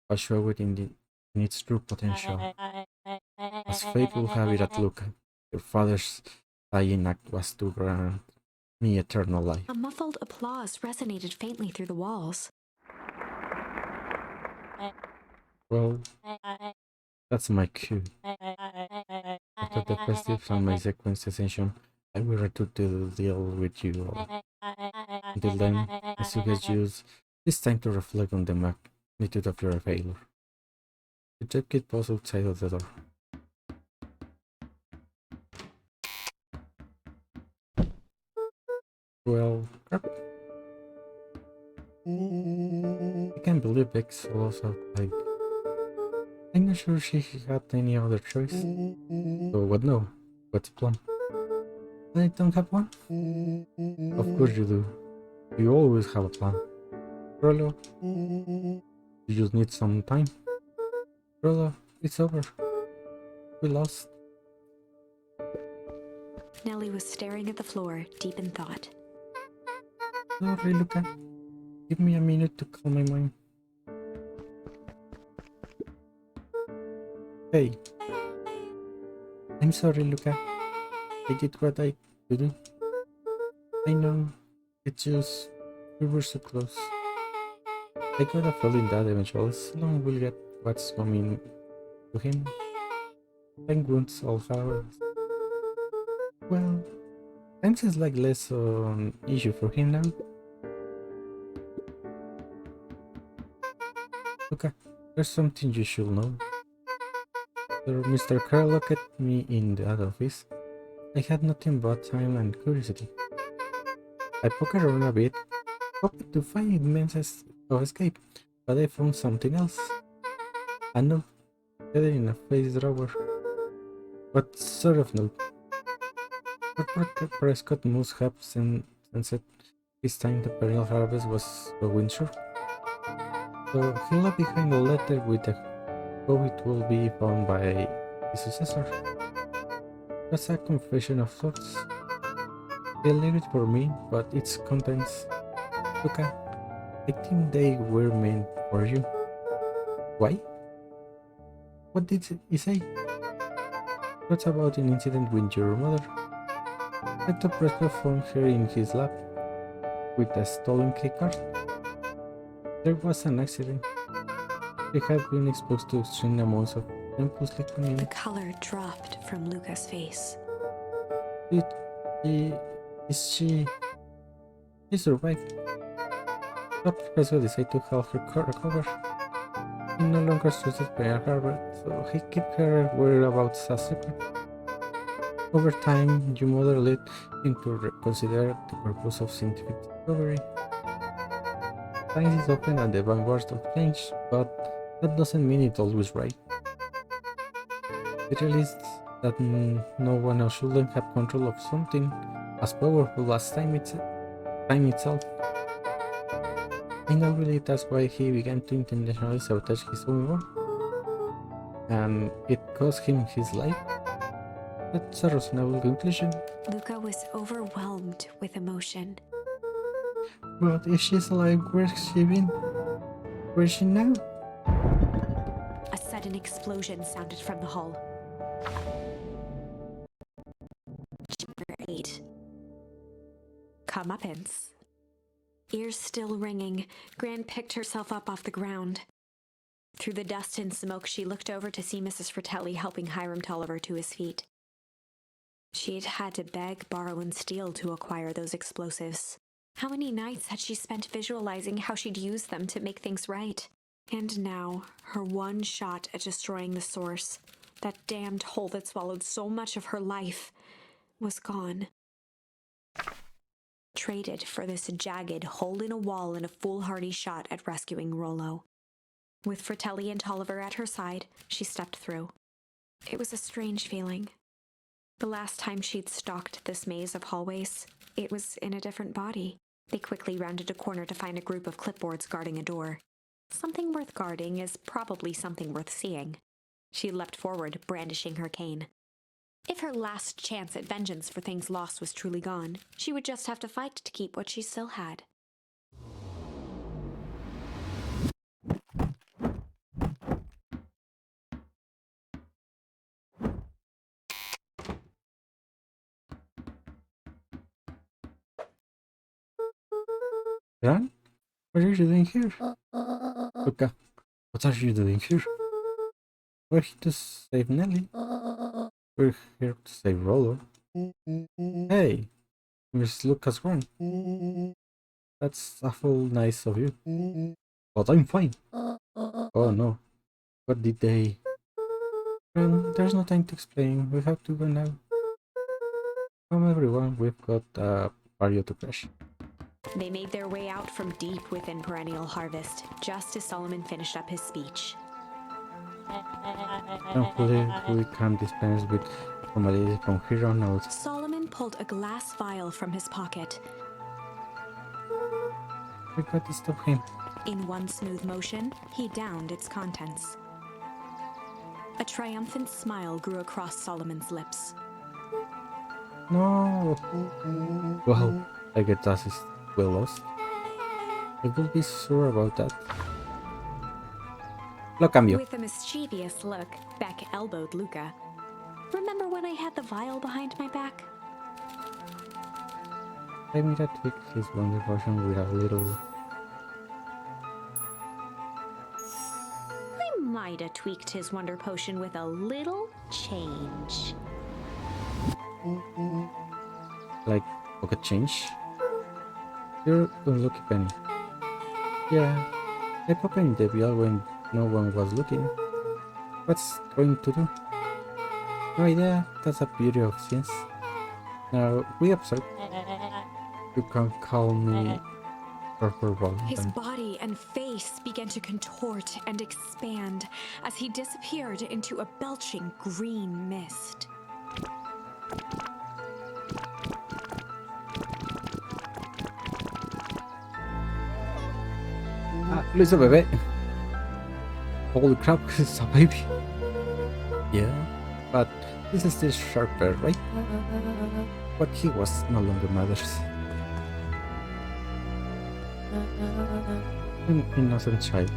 I showed it in its true potential. As fate will have it at Luca, your father's dying act was to grant me eternal life. A muffled applause resonated faintly through the walls. Well, that's my cue. After the festives and my sequence session, I will return to deal with you all. Until then, I suggest you use this time to reflect on the magnitude of your failure. The jet kit was outside of the door. Well, crap. I can't believe Bex was outside. I'm not sure she had any other choice. So what now? What's the plan? I don't have one? Of course you do. You always have a plan. Rollo, you just need some time. Rollo, it's over. We lost. Nellie was staring at the floor, deep in thought. Sorry, Luca. Give me a minute to calm my mind. Hey. I'm sorry, Luca. I did what I could do. I know. It's just... we were so close. I got a feeling that eventually someone will get what's coming to him. Thank wounds all have... well... time seems like less an issue for him now. Luca, there's something you should know. Sir Mr. Carl looked at me in the office. I had nothing but time and curiosity. I poked around a bit, hoping to find means of escape, but I found something else. A note hidden in a face drawer. What sort of note? Dr. Prescott must have sensed this time the perennial harvest was going short. So he left behind a letter with a how it will be found by his successor. That's a confession of sorts. They leave it for me, but its contents. Look, I think they were meant for you. Why? What did he say? What's about an incident with your mother? Dr. Prescott found her in his lab with a stolen key card. There was an accident. She had been exposed to extreme amounts of impulse liquid. The color dropped from Luca's face. She survived. Dr. Prescott decided to help her recover. He no longer trusted Pearl Harbor, so he kept her whereabouts a secret. Over time, your mother led him to reconsider the purpose of scientific discovery. Science is often at the vanguard of change, but that doesn't mean it's always right. It realized that no one else shouldn't have control of something as powerful as time itself. And I believe that's why he began to intentionally sabotage his own work. And it cost him his life. That's a reasonable conclusion. Luca was overwhelmed with emotion. But if she's alive, where's she been? Where's she now? A sudden explosion sounded from the hull. Chapter 8. Comeuppance. Ears still ringing, Gran picked herself up off the ground. Through the dust and smoke, she looked over to see Mrs. Fratelli helping Hiram Tolliver to his feet. She'd had to beg, borrow, and steal to acquire those explosives. How many nights had she spent visualizing how she'd use them to make things right? And now, her one shot at destroying the source, that damned hole that swallowed so much of her life, was gone. Traded for this jagged hole in a wall and a foolhardy shot at rescuing Rollo. With Fratelli and Tolliver at her side, she stepped through. It was a strange feeling. The last time she'd stalked this maze of hallways, it was in a different body. They quickly rounded a corner to find a group of clipboards guarding a door. Something worth guarding is probably something worth seeing. She leapt forward, brandishing her cane. If her last chance at vengeance for things lost was truly gone, she would just have to fight to keep what she still had. Gran? What are you doing here? Luca, what are you doing here? We're here to save Nelly. We're here to save Rollo. Hey, Miss Lucas Gran. That's awful nice of you. But I'm fine. Oh no. What did they... Gran, there's no time to explain. We have to go now. Come everyone, we've got a party to crash. They made their way out from deep within Perennial Harvest, just as Solomon finished up his speech. Thankfully, we can dispense with formalities from here on out. Solomon pulled a glass vial from his pocket. We got to stop him. In one smooth motion, he downed its contents. A triumphant smile grew across Solomon's lips. No! Well, I guess that is well lost. I will be sure about that. Lo cambio. With a mischievous look, Beck elbowed Luca. Remember when I had the vial behind my back? I made a tweak his wonder version with a little... I might have tweaked his wonder potion with a little change. like pocket change. You're unlucky, Penny. Yeah, I popped in the vial when no one was looking. What's going to do? No idea, that's the beauty of science. Now, we observe. You can call me Purple His Valentine. body and face began to contort and expand as he disappeared into a belching green mist. Ah, lo hizo bebé. Holy crap, it's a baby. Yeah, but this is still sharper, right? But he was no longer matters. An innocent child.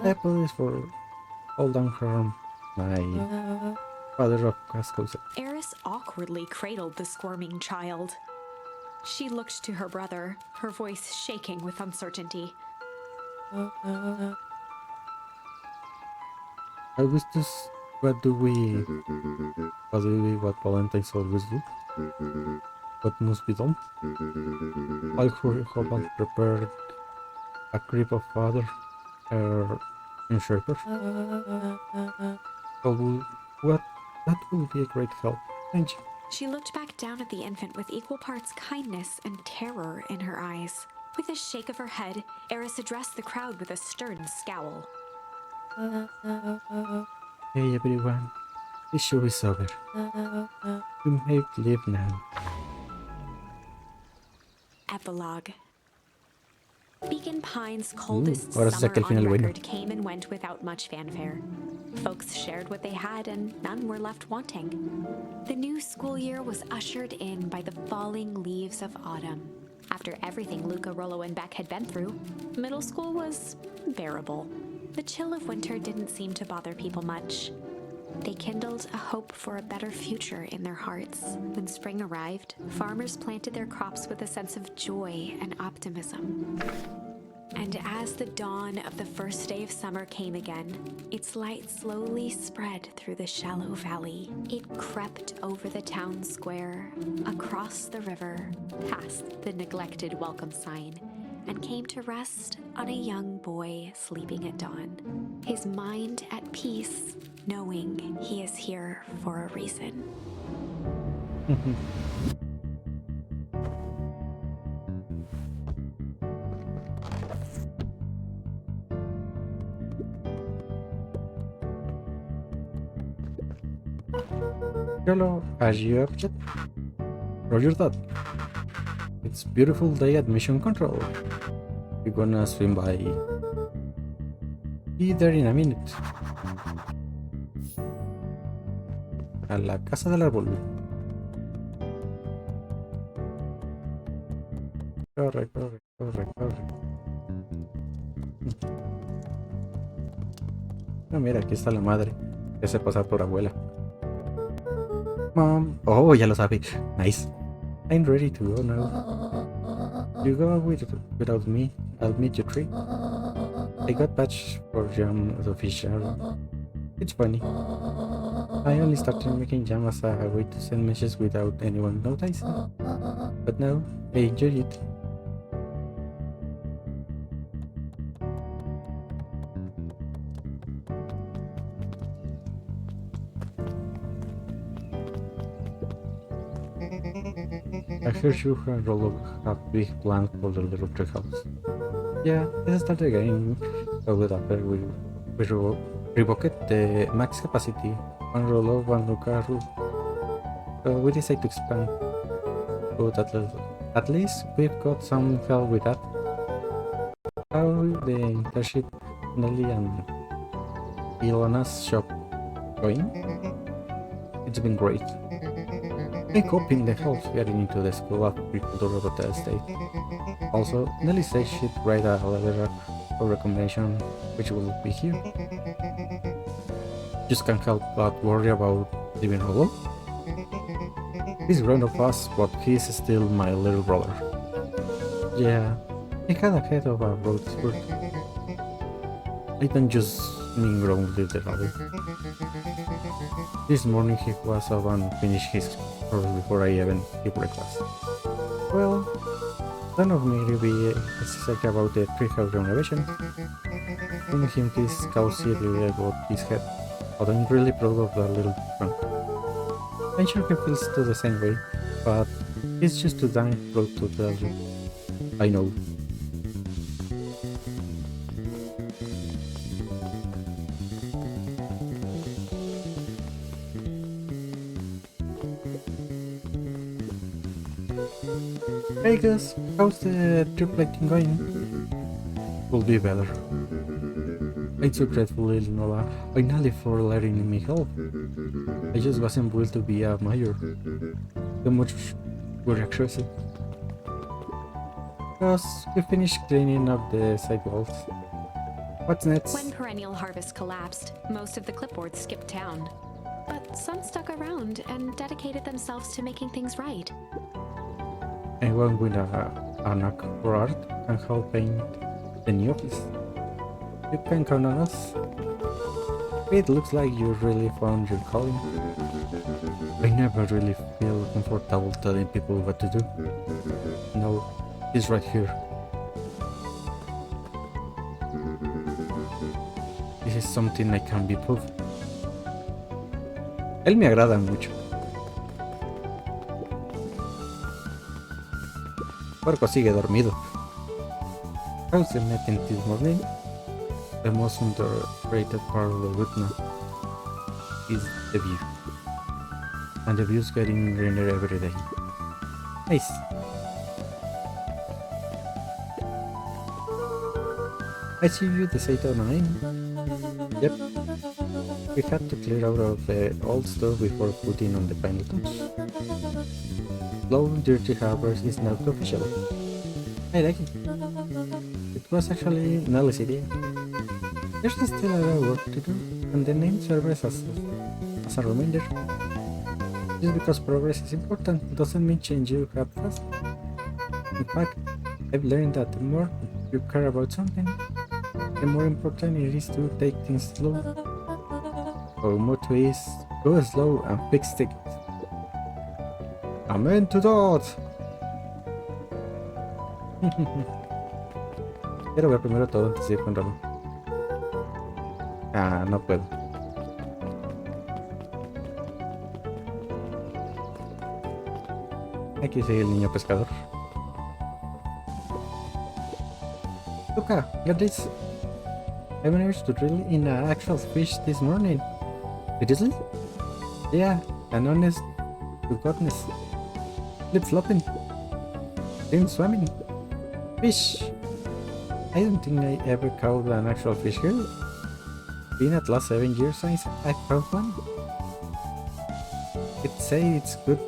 I apologize for all down harm my father of Cascosa. Eris awkwardly cradled the squirming child. She looked to her brother, her voice shaking with uncertainty. I wish this. What what Valentine's always do? What must be done? I'll hurry home and prepare a crib of father and shelter. What? That will be a great help. Thank you. She looked back down at the infant with equal parts kindness and terror in her eyes. With a shake of her head, Eris addressed the crowd with a stern scowl. Hey everyone, this show is over. You may leave now. Epilogue. Beacon Pines' coldest ahora se saca summer el final on bueno. record came and went without much fanfare. Folks shared what they had and none were left wanting. The new school year was ushered in by the falling leaves of autumn. After everything Luca, Rollo, and Beck had been through, middle school was bearable. The chill of winter didn't seem to bother people much. They kindled a hope for a better future in their hearts. When spring arrived, farmers planted their crops with a sense of joy and optimism. And as the dawn of the first day of summer came again, its light slowly spread through the shallow valley. It crept over the town square, across the river, past the neglected welcome sign, and came to rest on a young boy sleeping at dawn, his mind at peace, knowing he is here for a reason. Hello, are you up yet? Roger that. It's beautiful day at Mission Control. We're gonna swim by. Be there in a minute. A la casa del árbol. Corre, corre, corre, corre. Ah, mira, aquí está la madre. Que se pasa por abuela. Mom. Oh, ya lo sabe. Nice. I'm ready to go now. You go without me. I'll meet you tree. I got patch for jam as official. It's funny. I only started making jam as a way to send messages without anyone noticing. But now, I enjoy it. I heard you and Rollo have big plans for the little treehouse. Yeah, it started getting loaded after we revoked the max capacity. One Rollo, one Luca rule. So we decided to expand. But at least we've got some help with that. How the internship Nelly and Ilona's shop going? It's been great. I'm hoping the helps getting into the School of Agricultural Rota Estate. Also, Nelly says she'd write a letter of recommendation, which will be here. Just can't help but worry about leaving Rollo. He's grown up fast, but he's still my little brother. Yeah, he had a head of a road spurt. I don't just mean grown literally. This morning he was up and finished his course before I even ate breakfast. Well, none of me really excited about the treehouse renovation. Seeing him kiss Kelsey really got his head, but I'm really proud of the little punk. I'm sure he feels too the same way, but he's just too damn proud to tell you. I know. Hey Gus, how's the triplating going? Will be better. I'm so grateful, Nova, finally, for letting me help. I just wasn't built to be a mayor. Too much bureaucracy. Because we finished cleaning up the sidewalks. What's next? When perennial harvest collapsed, most of the clipboards skipped town. But some stuck around and dedicated themselves to making things right. Anyone with a knack for art can help paint the new office. You can count on us. It looks like you really found your calling. I never really feel comfortable telling people what to do. No, he's right here. This is something I can be proved. Él me agrada mucho. Porco sigue dormido. How's the meeting this morning? The most underrated part of the route now is the view. And the view's getting greener every day. Nice. I see you decided on a name. Yep. We had to clear out of the old stuff before putting on the final touch. Slow Dirty Harvest is now official. I like it. It was actually Nellie's idea. There's still a lot of work to do, and the name serves as a reminder. Just because progress is important doesn't mean change you have fast. In fact, I've learned that the more you care about something, the more important it is to take things slow. Our motto is go slow and fix things. Amen to that. Quiero ver primero todo antes de ir con Ramón. Ah, no puedo. Aquí sigue el niño pescador. Dukk, get this. I managed to drill in an actual fish this morning. Seriously? Yeah, an honest to godness. Flip flopping. Then swimming. Fish. I don't think I ever caught an actual fish here. Been at last 7 years since I caught one. It say it's good.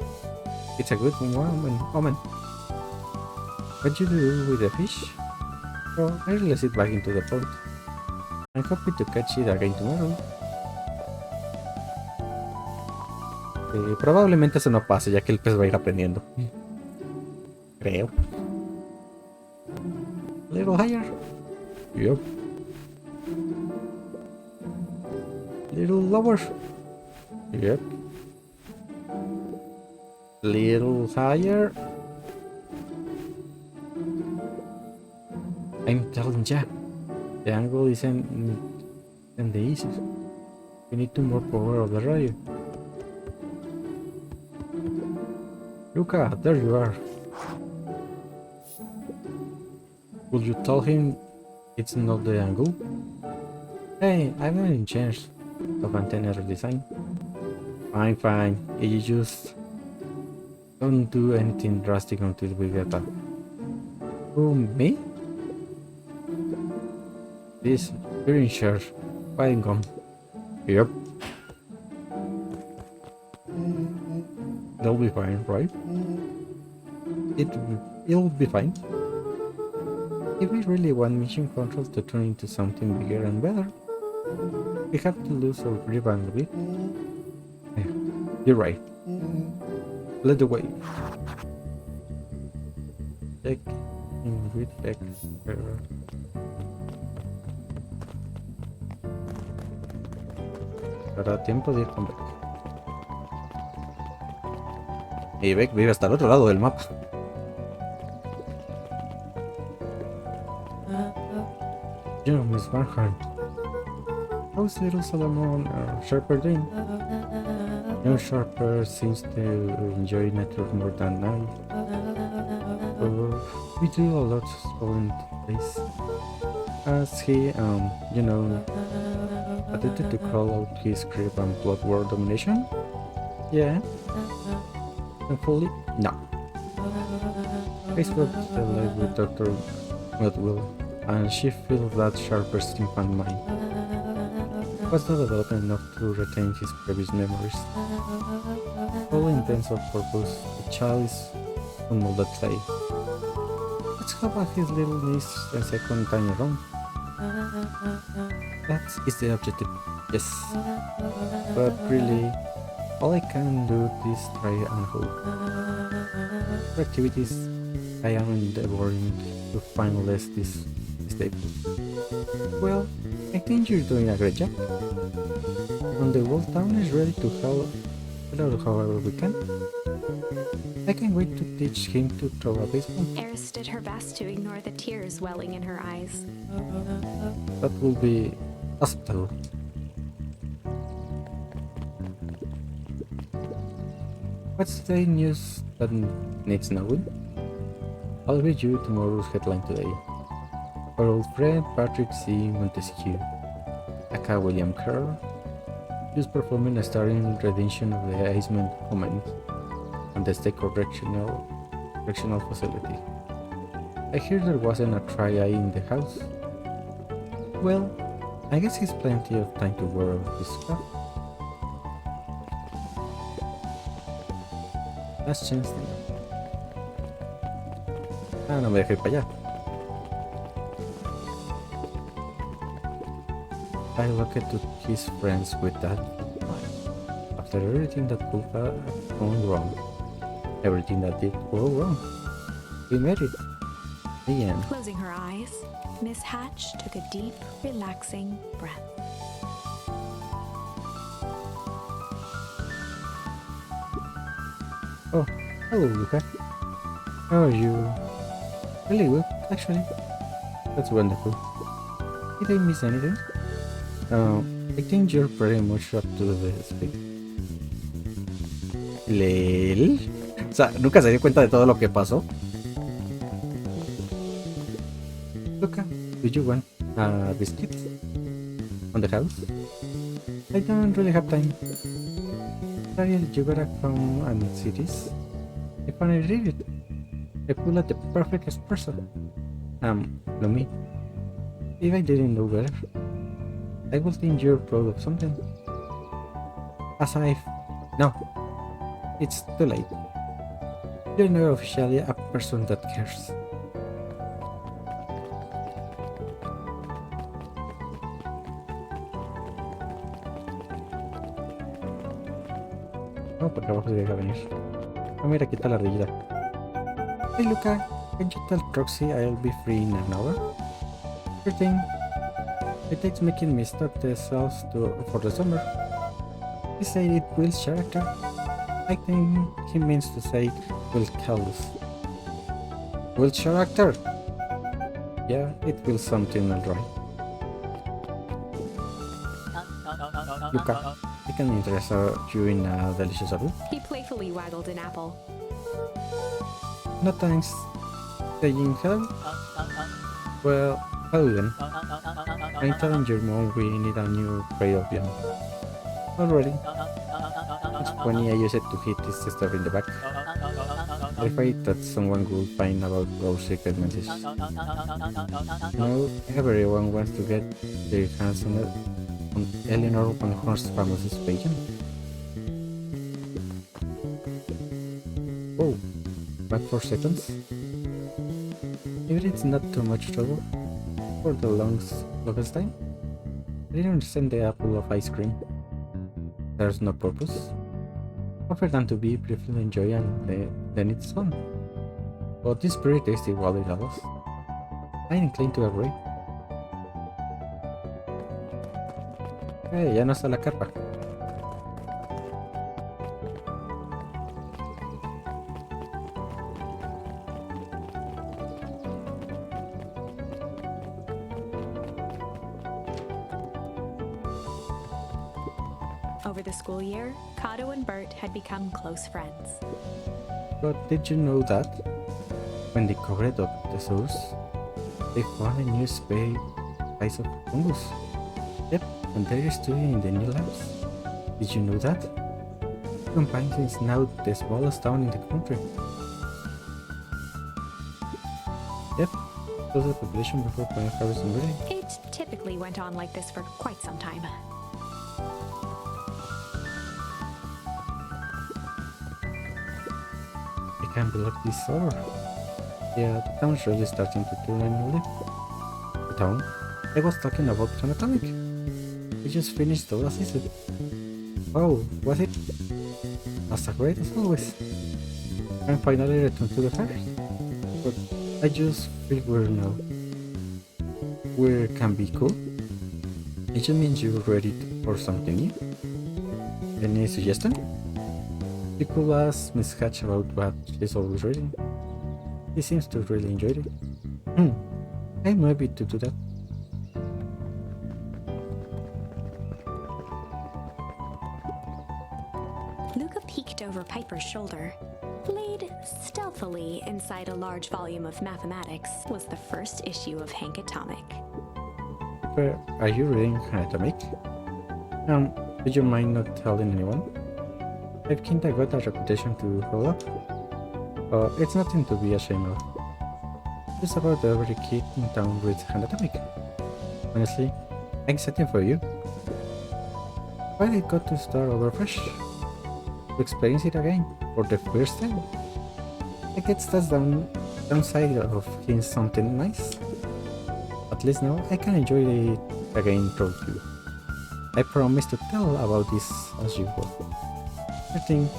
It's a good woman. What you do with the fish? So I release it back into the pond. I'm happy to catch it again tomorrow. Probablemente eso no pase, ya que el pez va a ir aprendiendo. Creo. A little higher. Yep. Little lower. Yep. Little higher. I'm telling ya. The angle isn't the easiest. We need to more power of the radio. Luca, there you are. Will you tell him it's not the angle? Hey, I'm not in charge of antenna redesign. Fine. You just don't do anything drastic until we get back. Who, me? This, you're in charge. Fine, gone. Yep. They'll be fine, right? It'll be fine. If we really want mission control to turn into something bigger and better, we have to lose our grip and grip. Yeah, you're right. Let the way. Check in with check. Habrá tiempo de ir con Beck. Y Beck vive hasta el otro lado del mapa. Yo, Miss Barnhart. How's little Solomon Sharper doing? No, Sharper seems to enjoy nature more than I. We do a lot of place. As he, attempted to call out his grip and plot world domination? Yeah. Thankfully, no. Facebook the life with Dr. Goodwill, and she feels that sharp bursting fan mind. Was not developed enough to retain his previous memories. All intents of purpose, the child is unmolded clay. Let's hope that his little niece a second time around. That is the objective, yes. But really, all I can do is try and hope. For activities, I am endeavoring to find less this stable. Well, I think you're doing a great job. And the whole town is ready to help however we can. I can't wait to teach him to throw a baseball. Eris did her best to ignore the tears welling in her eyes. That will be acceptable. What's the news that needs knowing? I'll read you tomorrow's headline today. Our old friend Patrick C. Montesquieu, aka William Kerr, is performing a starring rendition of the Iceman Comment on the state correctional facility. I hear there wasn't a try in the house. Well, I guess he's plenty of time to wear his scarf. Last chance then. Ah, no me dejé ir para allá. I looked at his friends with that mind. After everything that could have gone wrong, everything that did go wrong, we made it. The end. Closing her eyes, Miss Hatch took a deep, relaxing breath. Oh, hello, Luca. How are you? Really good, actually. That's wonderful. Did I miss anything? I think you're pretty much up to the speed. Lel. O sea, nunca se dio cuenta de todo lo que pasó. Luca, do you want a biscuit? On the house? I don't really have time. Ariel, you gotta come and see this. I finally read it. I pulled out the perfect espresso. No me. If I didn't know better, I would think you're proud of something. No. It's too late. You're now officially a person that cares. No, porque abajo se deja venir. Ah, mira, aquí está la ardillita. Hey Luca, can you tell Roxy I'll be free in an hour? Sure thing. It takes making me start the cells for the summer. He said it builds character. I think he means to say will callous. Will character? Yeah, it will something alright. Luca, I can interest you in a delicious apple. He playfully waggled an apple. No thanks. Saying hello? Well, hello then. I'm telling your mom we need a new crate of yam. Already. It's funny I use it to hit this stuff in the back. I'm afraid that someone will find about those secret messages. Now everyone wants to get their hands on it. On Eleanor Van Horst's famous pageant. Oh, back for seconds. If it's not too much trouble for the longest time, I didn't understand the apple of ice cream. There's no purpose. Offer than to be briefly enjoy and then it's gone. But it's pretty tasty while it lasts. I'm inclined to agree. Ya no está la carpa. Over the school year, Kato and Bert had become close friends. But did you know that when they covered up the source, They found a new spice of fungus. Yep, and they're studying in the new labs. Did you know that? Compines is now the smallest town in the country. Yep, was the population before plant harvest and breeding. It typically went on like this for quite some time. I can't believe this is over. Yeah, the town's really starting to turn a new leaf. The town? I was talking about an atomic. We just finished the last season. Oh, was it? As great as always. I'm finally returned to the fair. But I just feel weird now. Where can be cool? It just means you're ready for something new. Any suggestion? You could ask Miss Hatch about what she's always reading. He seems to really enjoy it. I might be to do that. Luca peeked over Piper's shoulder. Laid stealthily inside a large volume of mathematics was the first issue of Hank Atomic. Are you reading Atomic? Would you mind not telling anyone? I've kinda got a reputation to hold up. It's nothing to be ashamed of. Just about every kid in town reads Atomic. Honestly, I'm excited for you. But I got to start over fresh. To experience it again, for the first time. I guess that's the downside of being something nice. At least now I can enjoy it again through you. I promise to tell about this as you go. I think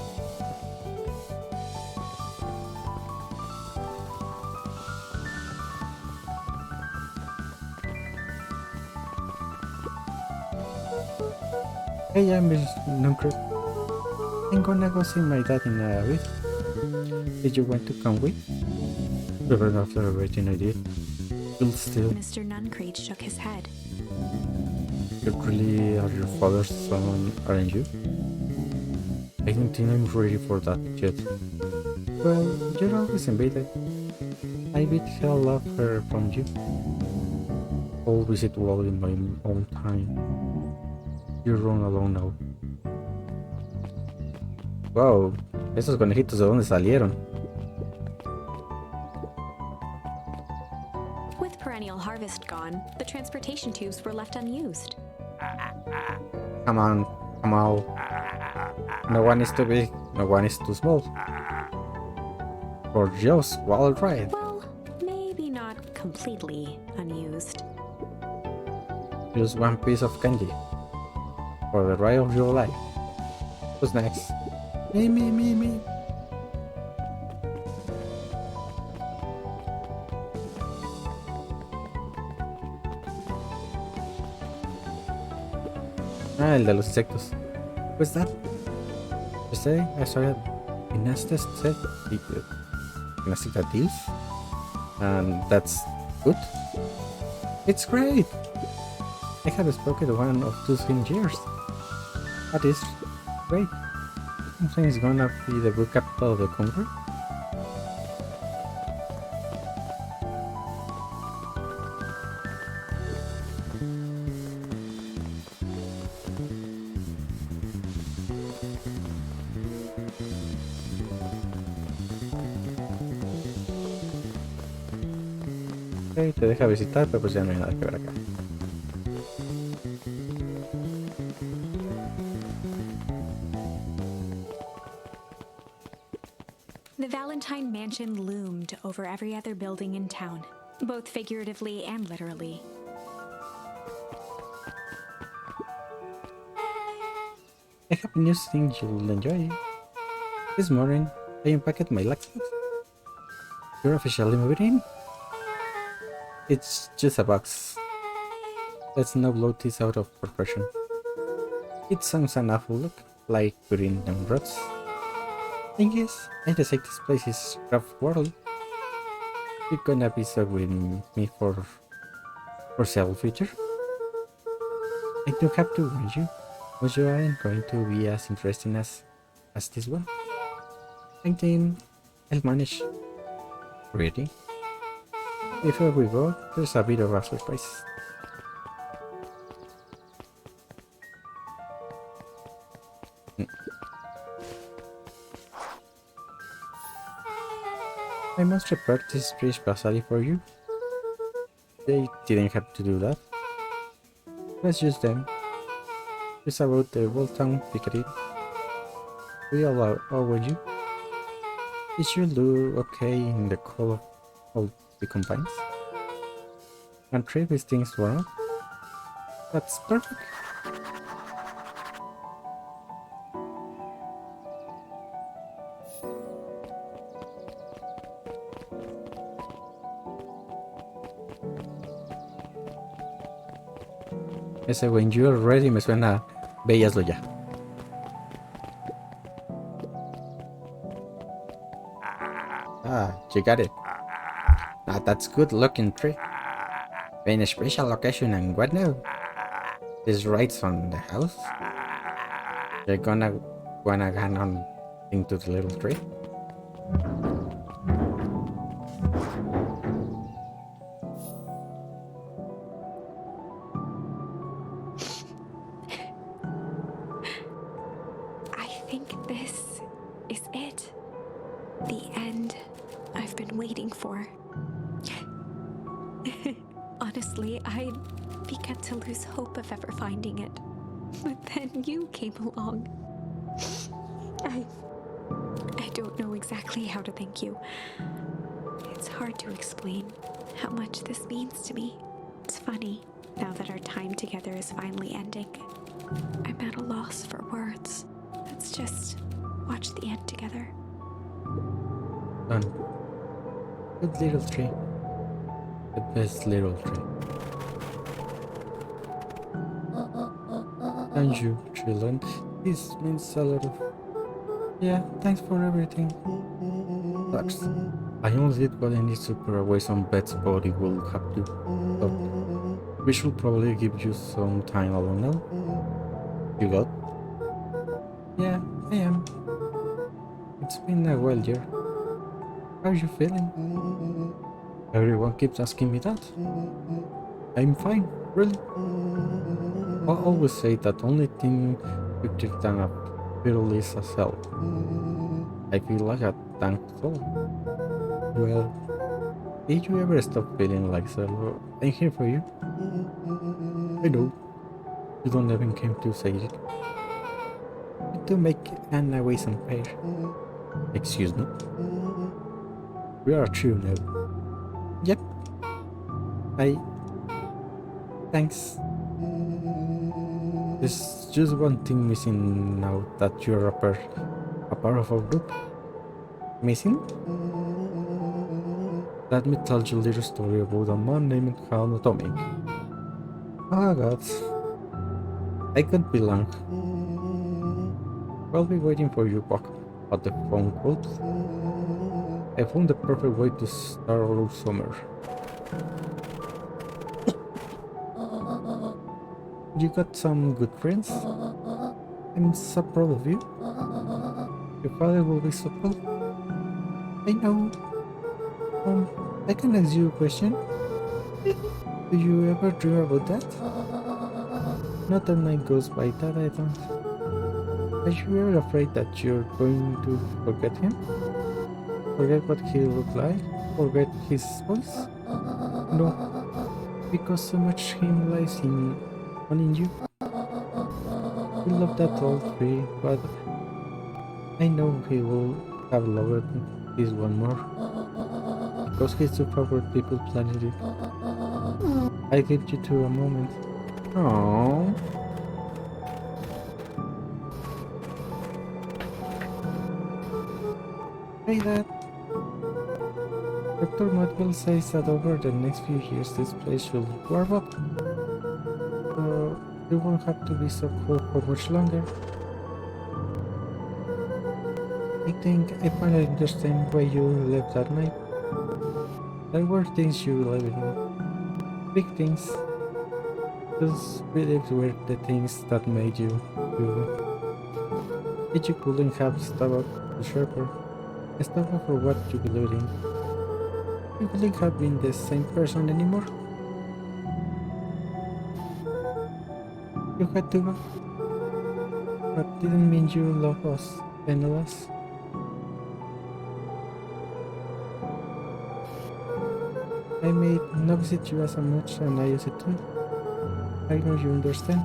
hey, I'm Miss Nuncre. I'm gonna go see my dad in a bit. Did you want to come with? Even after everything I did, you'll still. Mr. Nuncreed shook his head. You really are your father's son, aren't you? I don't think I'm ready for that yet. Well, you're always invited. I bet he'll love her from you. I'll visit all in my own time. You're run alone now. Wow, esos conejitos de dónde salieron. With perennial harvest gone, the transportation tubes were left unused. Come on. No one is too big, no one is too small. For just wild ride. Well, maybe not completely unused. Just one piece of candy. For the ride of your life. Who's next? Me. Ah, el de los insectos. What's that? Yesterday I saw a gymnastics set gymnastic deals, and that's good. It's great. I haven't spoken to one of those in years. That is great. I think it's gonna be the book capital of the country. Ok, te deja visitar, pero pues ya no hay nada que ver acá. The Valentine Mansion loomed over every other building in town, both figuratively and literally. I have news things you'll enjoy. This morning, I unpacked my laptop. You're officially moving in? It's just a box. Let's not blow this out of proportion. It sounds an awful look, like putting them rods. I guess I decide this place is craft world. You're gonna be so with me for sale future. I do have to warn you, but you aren't going to be as interesting as this one. I think I'll manage. Really? Before we go, there's a bit of a surprise. I must prepare this rich basali for you. They didn't have to do that. Let's use them. It's about the whole town picketing. We all owe you. It should do okay in the call of all the combines. And three these things were. That's perfect. Ese when you're ready me suena ve y hazlo ya. Ah, you got it. Ah, that's good looking tree. In a special location and what now? This rides on the house? You're gonna hang on into the little tree? I think this is it. The end I've been waiting for. Honestly, I began to lose hope of ever finding it. But then you came along. I don't know exactly how to thank you. It's hard to explain how much this means to me. It's funny, now that our time together is finally ending. I'm at a loss for words. Let's just watch the end together. Done. Good little tree. The best little tree. Thank you, children. This means a lot of... Yeah, thanks for everything. Sucks. I only did what I need to put away some bets, but it will have to. So, we should probably give you some time alone now. You got? Yeah, I am. It's been a while, year. How are you feeling? Everyone keeps asking me that. I'm fine, really. I always say that only thing quicker than a fiddle is a cell. I feel like a tank soul. Well, did you ever stop feeling like cell? I'm here for you. I know. You don't even came to say it. To make an away some pair. Excuse me? We are true now. Yep. Thanks. There's just one thing missing now that you're a part of our group. Missing? Let me tell you a little story about a man named Tommy. Oh god. I can't be long. I'll be waiting for you back at the phone call. I found the perfect way to start our summer. You got some good friends? I'm so proud of you. Your father will be so proud. I know. I can ask you a question. Do you ever dream about that? Not a night goes by that I don't. Are you ever afraid that you're going to forget him? Forget what he looked like? Forget his voice? No, because so much him lies in you. We love that old tree, but I know he will have loved this one more. Because he's the favorite people planted it. I give you to a moment. Aww. Hey Dad. Dr. Matwell says that over the next few years this place will warm up. So you won't have to be so cold for much longer. I think I finally understand why you left that night. There were things you lived in. Big things. Those beliefs were the things that made you you. If you couldn't have stopped up to sharper. Stop up for what you believe in. You really have been the same person anymore. You had to go. That didn't mean you love us, us. I may not visit you as much and I used to. I know you understand.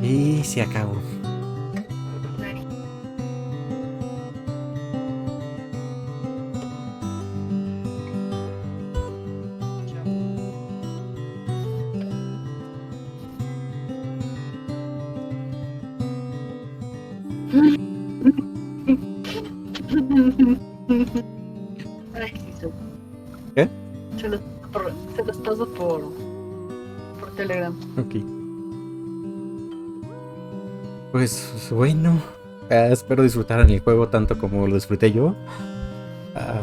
Y se acabó. Ay, sí, ¿Qué? se los paso por Telegram. Ok. Pues bueno, espero disfrutaran el juego tanto como lo disfruté yo. Ah,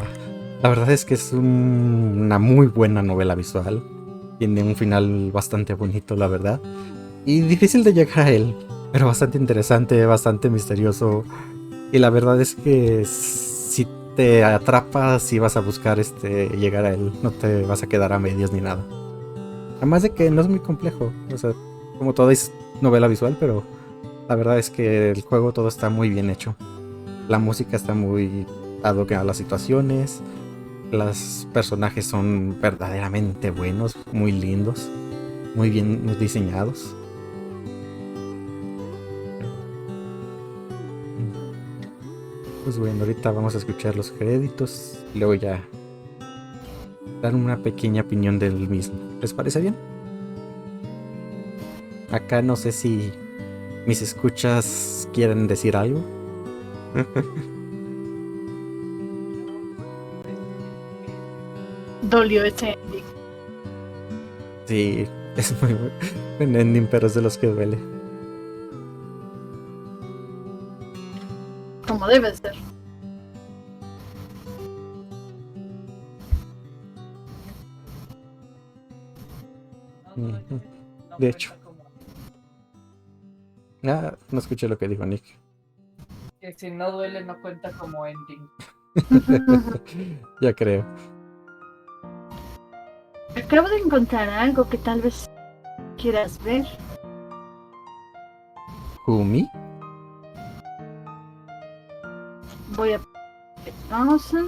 la verdad es que es una muy buena novela visual. Tiene un final bastante bonito, la verdad. Y difícil de llegar a él, pero bastante interesante, bastante misterioso. Y la verdad es que si te atrapas y vas a buscar llegar a él, no te vas a quedar a medios ni nada. Además de que no es muy complejo. O sea, como todo es novela visual, pero la verdad es que el juego todo está muy bien hecho. La música está muy ad hoc a las situaciones. Los personajes son verdaderamente buenos, muy lindos, muy bien diseñados. Pues bueno, ahorita vamos a escuchar los créditos y luego ya dar una pequeña opinión del mismo. ¿Les parece bien? Acá no sé si mis escuchas quieren decir algo. Dolió ese ending. Sí, es muy buen ending, pero es de los que duele. Como debe ser. Ujú. No De hecho, cuenta como no escuché lo que dijo Nick. que si no duele no cuenta como ending. Ya creo. Acabo de encontrar algo que tal vez quieras ver. Kumi. Voy a pausa.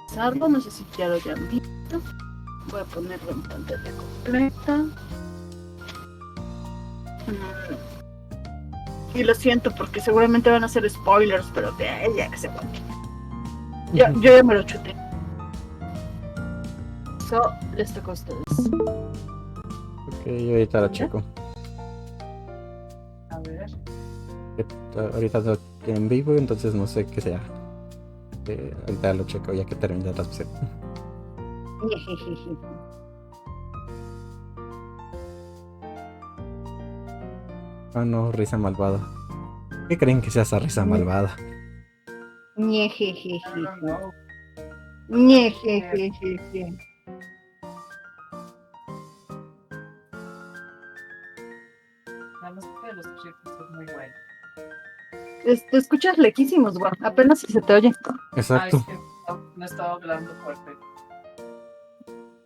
Pasarlo, no sé si ya lo hayan visto. Voy a ponerlo en pantalla completa. Y lo siento porque seguramente van a ser spoilers, pero ya que se aguante. Yo ya me lo chuté. Esto con ustedes. Ok, ahorita lo checo. A ver. Ahorita no estoy en vivo, entonces no sé qué sea. Ahorita lo checo ya que termine la transmisión. Ah, no, risa malvada. ¿Qué creen que sea esa risa malvada? Ñejejeje. I don't know. Ñejejeje. La música de los chicos es muy buena. Te escuchas lejísimos, güey. Apenas si se te oye. Exacto. Es que no estaba hablando fuerte.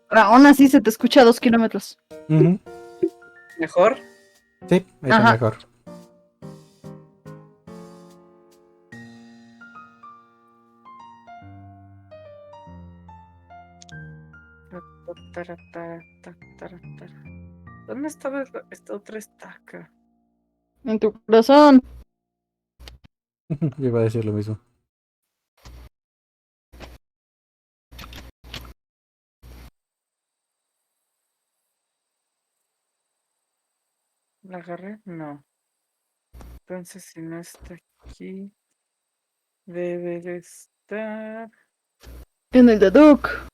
Aún así se te escucha a 2 kilómetros. Ujú. ¿Mejor? Sí, ahí está Ajá. mejor. ¿Dónde estaba esta otra estaca? En tu corazón. Yo iba a decir lo mismo. ¿La agarré? No. Entonces, si no está aquí, debe de estar. En el de Dukk. Ah,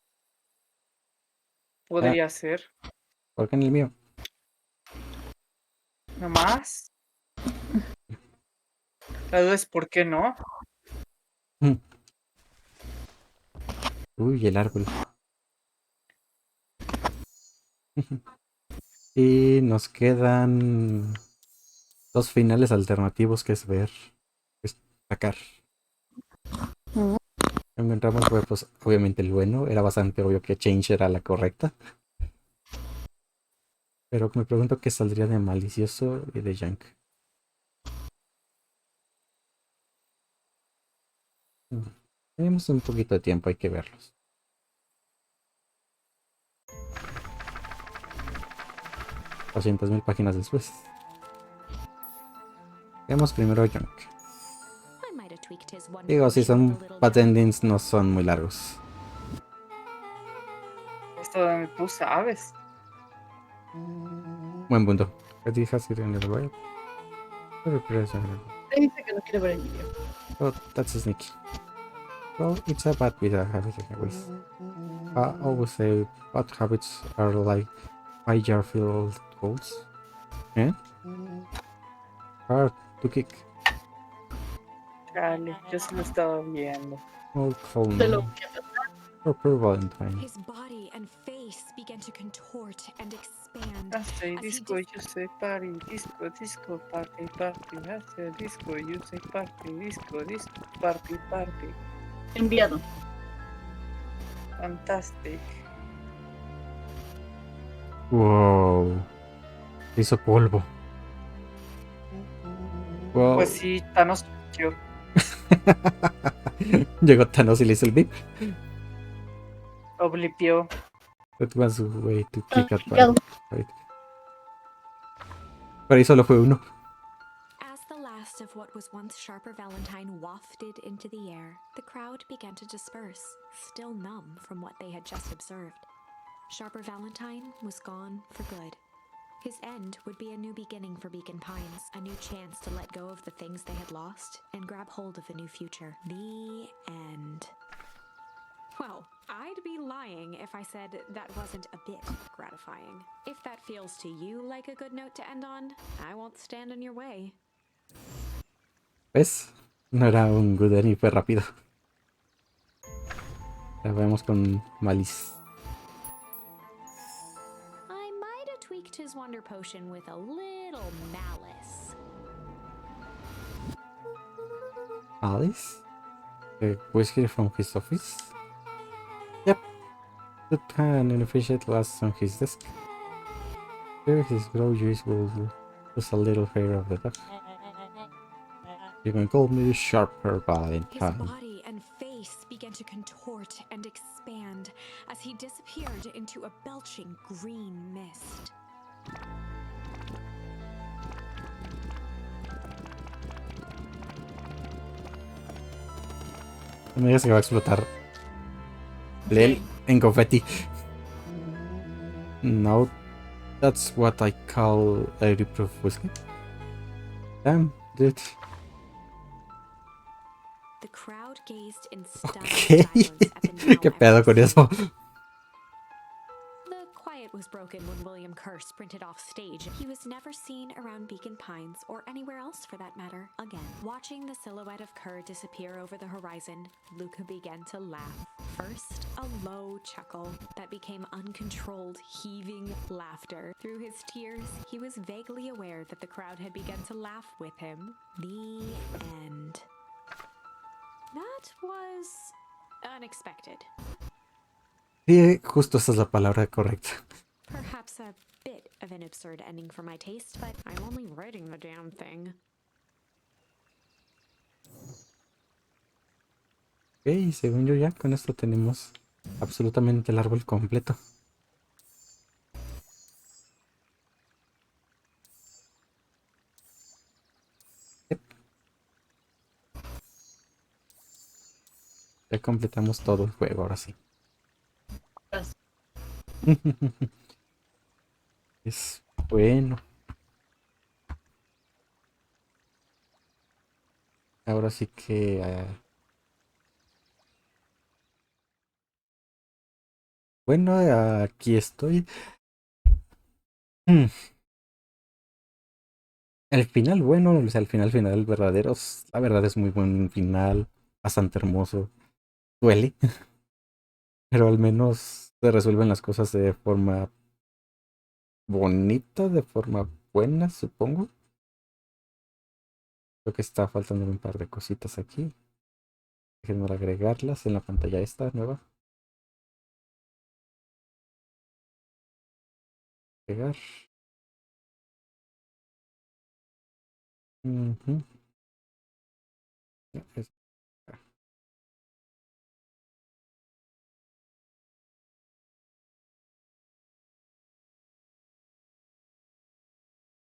Podría ser. ¿Por qué en el mío? ¿Nomás? La duda es ¿por qué no? Mm. Uy, el árbol. Y nos quedan 2 finales alternativos que es ver, es sacar. Encontramos, pues, obviamente el bueno. Era bastante obvio que Change era la correcta. Pero me pregunto qué saldría de malicioso y de Junk. Tenemos un poquito de tiempo, hay que verlos. 200.000 páginas después. Veamos primero Junk. Digo, si son bad endings, no son muy largos. Esto tú sabes. Buen punto. ¿Qué dices que tiene el web? Le dice que no quiere ver el video. Oh, that's sneaky. Well, it's a bad bit of habit anyways. I always say bad habits are like my jar filled holes. Eh? Hard to kick. Dale, yo sí lo estaba viendo. Oh, call Se me. lo Proper Valentine. His body and face began to contort and expand Hace as he disco, yo soy party, disco, disco, party, party. Hace disco, yo soy party, disco, disco, party, party. enviado. Fantastic. Wow. Hizo polvo. Wow. Pues sí, Thanos yo. Llegó Thanos y le hizo el beep. Oblipió. That was a way to kick at Enviado. right. Pero ahí solo fue uno. As the last of what was once Sharper Valentine wafted into the air, the crowd began to disperse, still numb from what they had just observed. Sharper Valentine was gone for good. His end would be a new beginning for Beacon Pines, a new chance to let go of the things they had lost and grab hold of a new future. The end. Well, I'd be lying if I said that wasn't a bit gratifying. If that feels to you like a good note to end on, I won't stand in your way. ¿Ves? No era un good ending, fue rápido. La vemos con Malice. I might have tweaked his wonder potion with a little malice. Alice? Whiskey from his office? Yep. The an unofficial was on his desk. Here his groceries will lose a little hair of the dog. You can call me Sharper His Valentine. body and face began to contort and expand as he disappeared into a belching green mist. No me digas que va a explotar. Lel en confeti. No, that's what I call a reproof whiskey. Damn, dude. The crowd gazed in stunned Okay. silence at the now ¿Qué pedo con eso? The quiet was broken when William Kerr sprinted off stage. He was never seen around Beacon Pines, or anywhere else for that matter, again. Watching the silhouette of Kerr disappear over the horizon, Luca began to laugh. First, a low chuckle that became uncontrolled, heaving laughter. Through his tears, he was vaguely aware that the crowd had begun to laugh with him. The end. That was unexpected. Sí, justo esa es la palabra correcta. Perhaps a bit of an absurd ending for my taste, but I'm only writing the damn thing. Ok, según yo ya con esto tenemos absolutamente el árbol completo. Yep. Ya completamos todo el juego, ahora sí. Es bueno. Ahora sí que... bueno, aquí estoy. Mm, El final bueno, o sea, el final verdadero, la verdad es muy buen final, bastante hermoso. Duele, pero al menos se resuelven las cosas de forma bonita, de forma buena, supongo. Creo que está faltando un par de cositas aquí. Déjenme agregarlas en la pantalla esta nueva. Pegar. Ujú. Ya,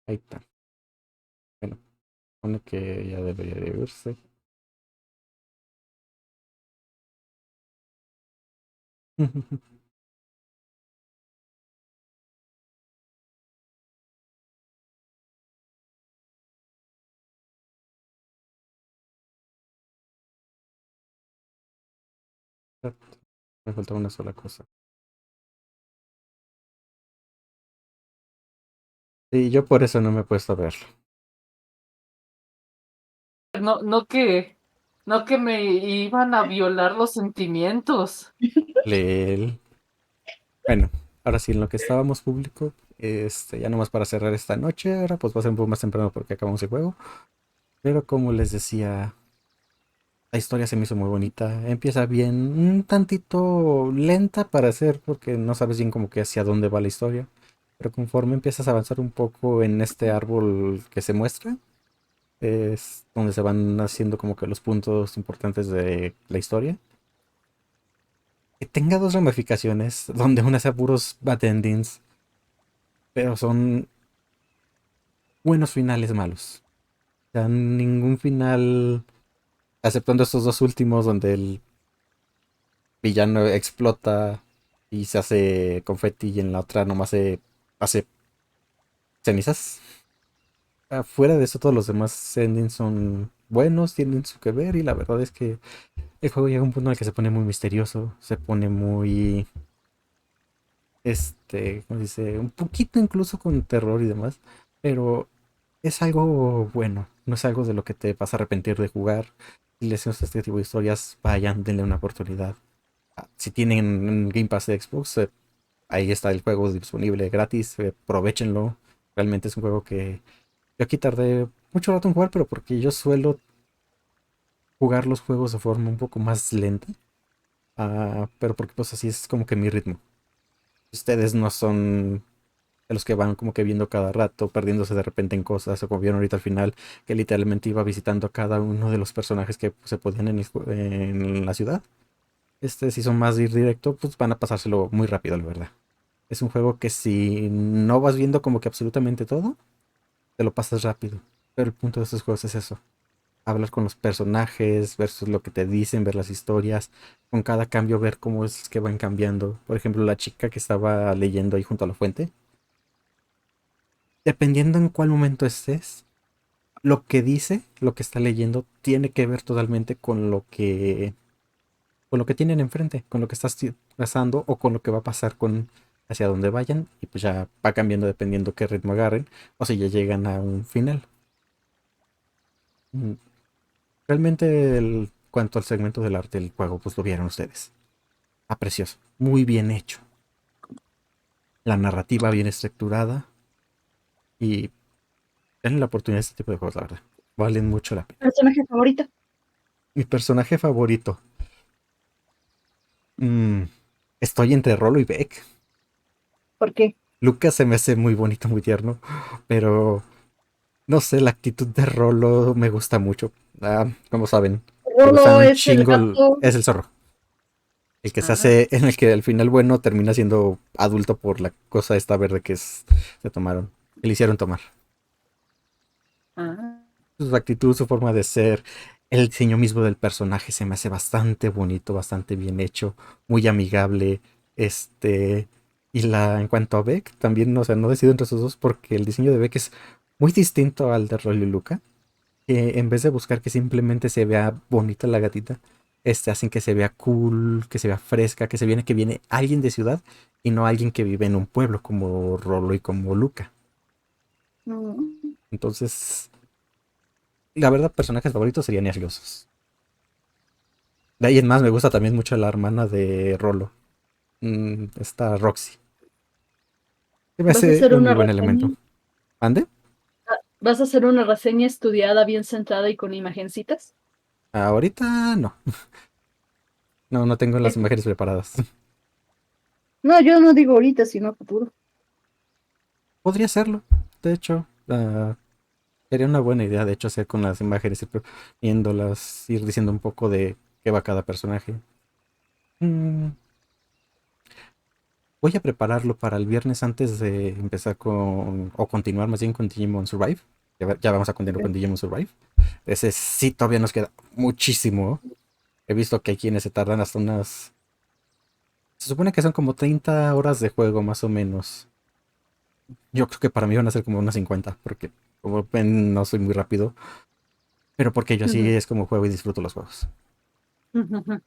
ahí está. Bueno, pone que ya debería de verse. Me falta una sola cosa. Y yo por eso no me he puesto a verlo. No, no que me iban a violar los sentimientos. Leel. Bueno, ahora sí, en lo que estábamos público, ya nomás para cerrar esta noche, ahora pues va a ser un poco más temprano porque acabamos el juego. Pero como les decía, la historia se me hizo muy bonita. Empieza bien, un tantito lenta para hacer porque no sabes bien como que hacia dónde va la historia. Pero conforme empiezas a avanzar un poco en este árbol que se muestra, es donde se van haciendo como que los puntos importantes de la historia. Que tenga dos ramificaciones, donde una sea puros bad endings, pero son buenos finales malos. O sea, ningún final, exceptuando estos dos últimos, donde el villano explota y se hace confeti y en la otra nomás se hace cenizas. Afuera de eso, todos los demás endings son buenos, tienen su que ver y la verdad es que el juego llega a un punto en el que se pone muy misterioso, se pone muy, ¿cómo se dice? Un poquito incluso con terror y demás, pero es algo bueno, no es algo de lo que te vas a arrepentir de jugar. Si les gusta este tipo de historias, vayan, denle una oportunidad. Si tienen Game Pass de Xbox, ahí está el juego disponible gratis, aprovechenlo. Realmente es un juego que yo aquí tardé mucho rato en jugar, pero porque yo suelo jugar los juegos de forma un poco más lenta. Pero porque pues así es como que mi ritmo. Ustedes no son de los que van como que viendo cada rato, perdiéndose de repente en cosas, o como vieron ahorita al final, que literalmente iba visitando a cada uno de los personajes que pues, se podían en la ciudad. Si son más de ir directo, pues van a pasárselo muy rápido, la verdad. Es un juego que si no vas viendo como que absolutamente todo, te lo pasas rápido. Pero el punto de estos juegos es eso. Hablar con los personajes, ver lo que te dicen, ver las historias, con cada cambio ver cómo es que van cambiando. Por ejemplo, la chica que estaba leyendo ahí junto a la fuente, dependiendo en cuál momento estés, lo que dice, lo que está leyendo, tiene que ver totalmente con lo que tienen enfrente, con lo que estás pasando o con lo que va a pasar con hacia donde vayan y pues ya va cambiando dependiendo qué ritmo agarren o si ya llegan a un final. Mm, Realmente cuanto al segmento del arte del juego, pues lo vieron ustedes. Precioso, muy bien hecho. La narrativa bien estructurada y denle la oportunidad a este tipo de juegos, la verdad. Valen mucho la pena. ¿Personaje favorito? Mi personaje favorito. mm, Estoy entre Rolo y Beck. ¿Por qué? Lucas se me hace muy bonito, muy tierno, pero no sé, la actitud de Rolo me gusta mucho. Como saben, me gustan Rolo un es el chingo. gato. Es el zorro. El que se Ah, hace, en el que al final bueno termina siendo adulto por la cosa esta verde se tomaron. Que le hicieron tomar. ah. Su actitud, su forma de ser, el diseño mismo del personaje se me hace bastante bonito, bastante bien hecho, muy amigable. Este. En cuanto a Beck, también, o sea, no decido entre esos dos porque el diseño de Beck es muy distinto al de Rolo y Luca. En vez de buscar que simplemente se vea bonita la gatita, hacen que se vea cool, que se vea fresca, que viene alguien de ciudad y no alguien que vive en un pueblo como Rolo y como Luca. Mm. Entonces, la verdad, personajes favoritos serían nerviosos. De ahí en más me gusta también mucho la hermana de Rolo, esta Roxy. Se me ¿Vas a hace hacer un muy una buen reseña? elemento. ¿Ande? ¿Vas a hacer una reseña estudiada, bien centrada y con imagencitas? Ahorita no. No, no tengo las ¿Qué? imágenes preparadas. No, yo no digo ahorita, sino futuro. Podría hacerlo, de hecho. Sería una buena idea, de hecho, hacer con las imágenes, ir viéndolas, ir diciendo un poco de qué va cada personaje. Mm, Voy a prepararlo para el viernes antes de empezar con, o continuar más bien con Digimon Survive. Ya vamos a continuar con Digimon Survive. Ese sí todavía nos queda muchísimo. He visto que hay quienes se tardan hasta unas... Se supone que son como 30 horas de juego más o menos. Yo creo que para mí van a ser como unas 50, porque como ven no soy muy rápido, pero porque yo así Ujú, es como juego y disfruto los juegos. ujú, ujú.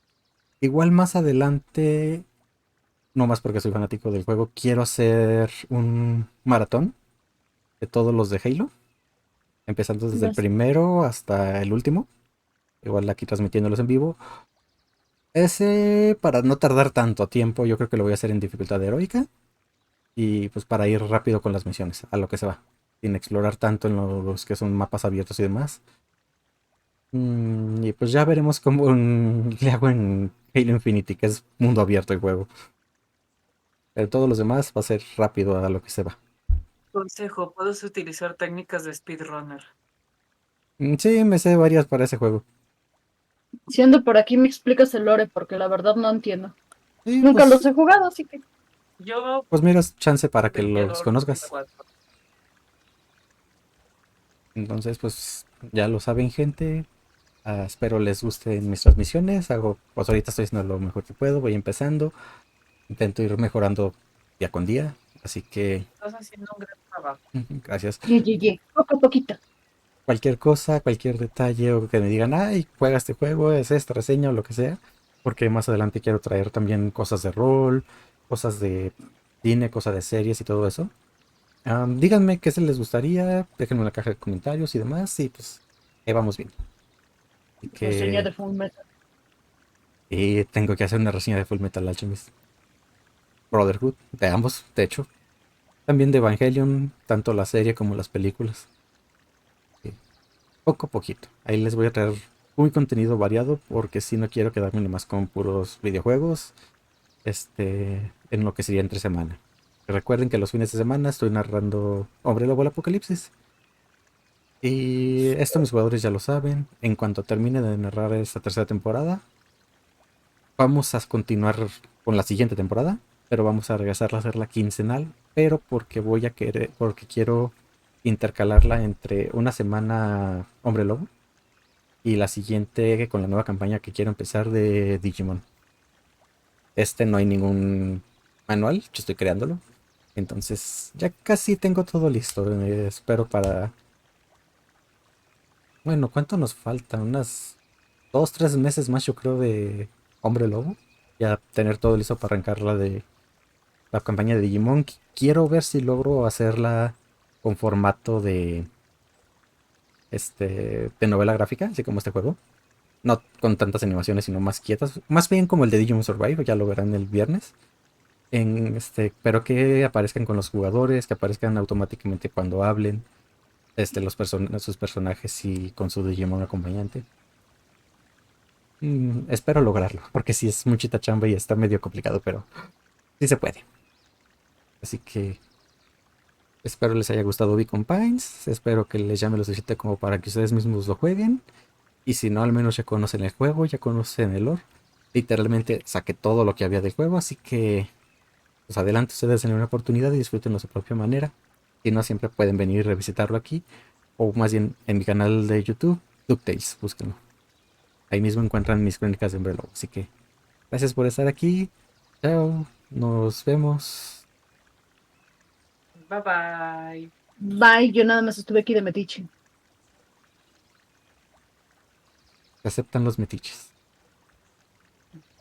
Igual más adelante, no más porque soy fanático del juego, quiero hacer un maratón de todos los de Halo, empezando desde el Vas- primero hasta el último, igual aquí transmitiéndolos en vivo. Ese, para no tardar tanto tiempo, yo creo que lo voy a hacer en dificultad heroica y pues para ir rápido con las misiones, a lo que se va, sin explorar tanto en los que son mapas abiertos y demás. Y pues ya veremos cómo le hago en Halo Infinity, que es mundo abierto el juego. Pero todos los demás va a ser rápido a lo que se va. Consejo, puedes utilizar técnicas de speedrunner. Sí, me sé varias para ese juego. Siendo por aquí, me explicas el lore, porque la verdad no entiendo. Sí, Nunca los he jugado, así que. Yo pues mira, es chance para que veía los Lord conozcas. 4. Entonces, pues ya lo saben, gente. Espero les gusten mis transmisiones. Pues ahorita estoy haciendo lo mejor que puedo, voy empezando. Intento ir mejorando día con día. Así que, Estás haciendo un gran trabajo. gracias. Poco a poquito. Cualquier cosa, cualquier detalle o que me digan, ay, juega este juego, es esta reseña o lo que sea, porque más adelante quiero traer también cosas de rol, cosas de cine, cosas de series y todo eso. Díganme qué se les gustaría, déjenme en la caja de comentarios y demás, y pues ahí vamos bien. Así Reseña que de Fullmetal. tengo que hacer una reseña de Full Metal Alchemist Brotherhood, de ambos, de hecho. También de Evangelion, tanto la serie como las películas. Sí, poco a poquito. Ahí les voy a traer muy contenido variado porque si no quiero quedarme nomás con puros videojuegos, en lo que sería entre semana. Recuerden que los fines de semana estoy narrando Hombre Lobo El Apocalipsis. Y esto mis jugadores ya lo saben. En cuanto termine de narrar esta tercera temporada, vamos a continuar con la siguiente temporada, pero vamos a regresar a hacerla quincenal, pero porque quiero intercalarla entre una semana Hombre Lobo y la siguiente con la nueva campaña que quiero empezar de Digimon. No hay ningún manual, yo estoy creándolo. Entonces ya casi tengo todo listo. Espero para... Bueno, ¿cuánto nos falta? Unas 2, 3 meses más yo creo de Hombre Lobo. Ya tener todo listo para arrancar la campaña de Digimon. Quiero ver si logro hacerla con formato de novela gráfica, así como este juego. No con tantas animaciones, sino más quietas. Más bien como el de Digimon Survive, ya lo verán el viernes. Pero que aparezcan con los jugadores, que aparezcan automáticamente cuando hablen. Sus personajes y con su Digimon acompañante. Espero lograrlo, porque sí es muchita chamba y está medio complicado, pero sí se puede. Así que espero les haya gustado Beacon Pines. Espero que les llame lo suficiente como para que ustedes mismos lo jueguen. Y si no, al menos ya conocen el juego, ya conocen el lore. Literalmente saqué todo lo que había del juego, así que pues adelante ustedes den una oportunidad y disfruten de su propia manera. Si no, siempre pueden venir y revisitarlo aquí, o más bien en mi canal de YouTube, DuckTales, búsquenlo. Ahí mismo encuentran mis crónicas de Hombre Lobo. Así que gracias por estar aquí. Chao, nos vemos. Bye bye. Bye, yo nada más estuve aquí de metiche. Se aceptan los metiches.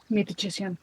mi tuchesión.